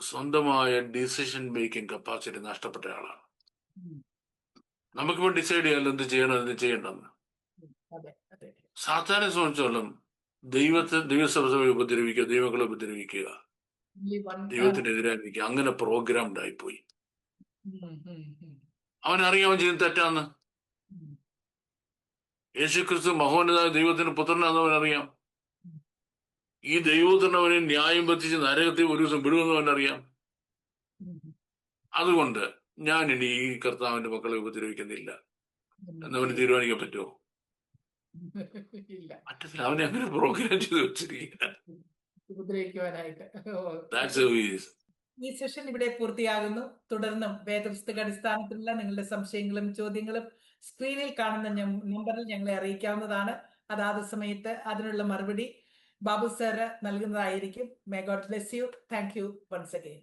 സ്വന്തമായ ഡിസിഷൻ മേക്കിംഗ് കപ്പാസിറ്റി നഷ്ടപ്പെട്ട ആളാണ്. നമുക്കിപ്പോ ഡിസൈഡ് ചെയ്യാമല്ലോ എന്ത് ചെയ്യണം എന്ത് ചെയ്യണ്ടെന്ന്. സാത്താനെ സംബന്ധിച്ചോളം ദൈവസഭയെ ഉപദ്രവിക്കുക, ദൈവങ്ങളെ ഉപദ്രവിക്കുക, ദൈവത്തിനെതിരായി നിൽക്കുക, അങ്ങനെ പ്രോഗ്രാംഡ് ആയിപ്പോയി. അവനറിയാൻ ചെയ്യുന്നത് തെറ്റാന്ന്. യേശുക്രിസ്തു മഹോന്നതായ ദൈവത്തിന്റെ പുത്രനാണെന്ന് അവനറിയാം. ഈ ദൈവത്തിന് അവനെ ന്യായം പറ്റിച്ച് നരകത്തിൽ ഒരു ദിവസം വിടുമെന്ന് അവനറിയാം. അതുകൊണ്ട് ഞാൻ ഇനി ഈ കർത്താവിന്റെ മക്കളെ ഉപദ്രവിക്കുന്നില്ല എന്നവന് തീരുമാനിക്കാൻ പറ്റുമോ? ഇല്ല, പറ്റത്തില്ല. അവനെ അങ്ങനെ പ്രോഗ്രാം ചെയ്ത് വെച്ചിരിക്കുക. ഉപദ്രവിക്കുവാനായിട്ട്. That's how he is. ഈ സെഷൻ ഇവിടെ പൂർത്തിയാകുന്നു. തുടർന്നും വേദപുസ്തക അടിസ്ഥാനത്തിലുള്ള നിങ്ങളുടെ സംശയങ്ങളും ചോദ്യങ്ങളും സ്ക്രീനിൽ കാണുന്ന നമ്പറിൽ ഞങ്ങളെ അറിയിക്കാവുന്നതാണ്. അതാത് സമയത്ത് അതിനുള്ള മറുപടി ബാബു സാറ് നൽകുന്നതായിരിക്കും. May God bless you. Thank you once again.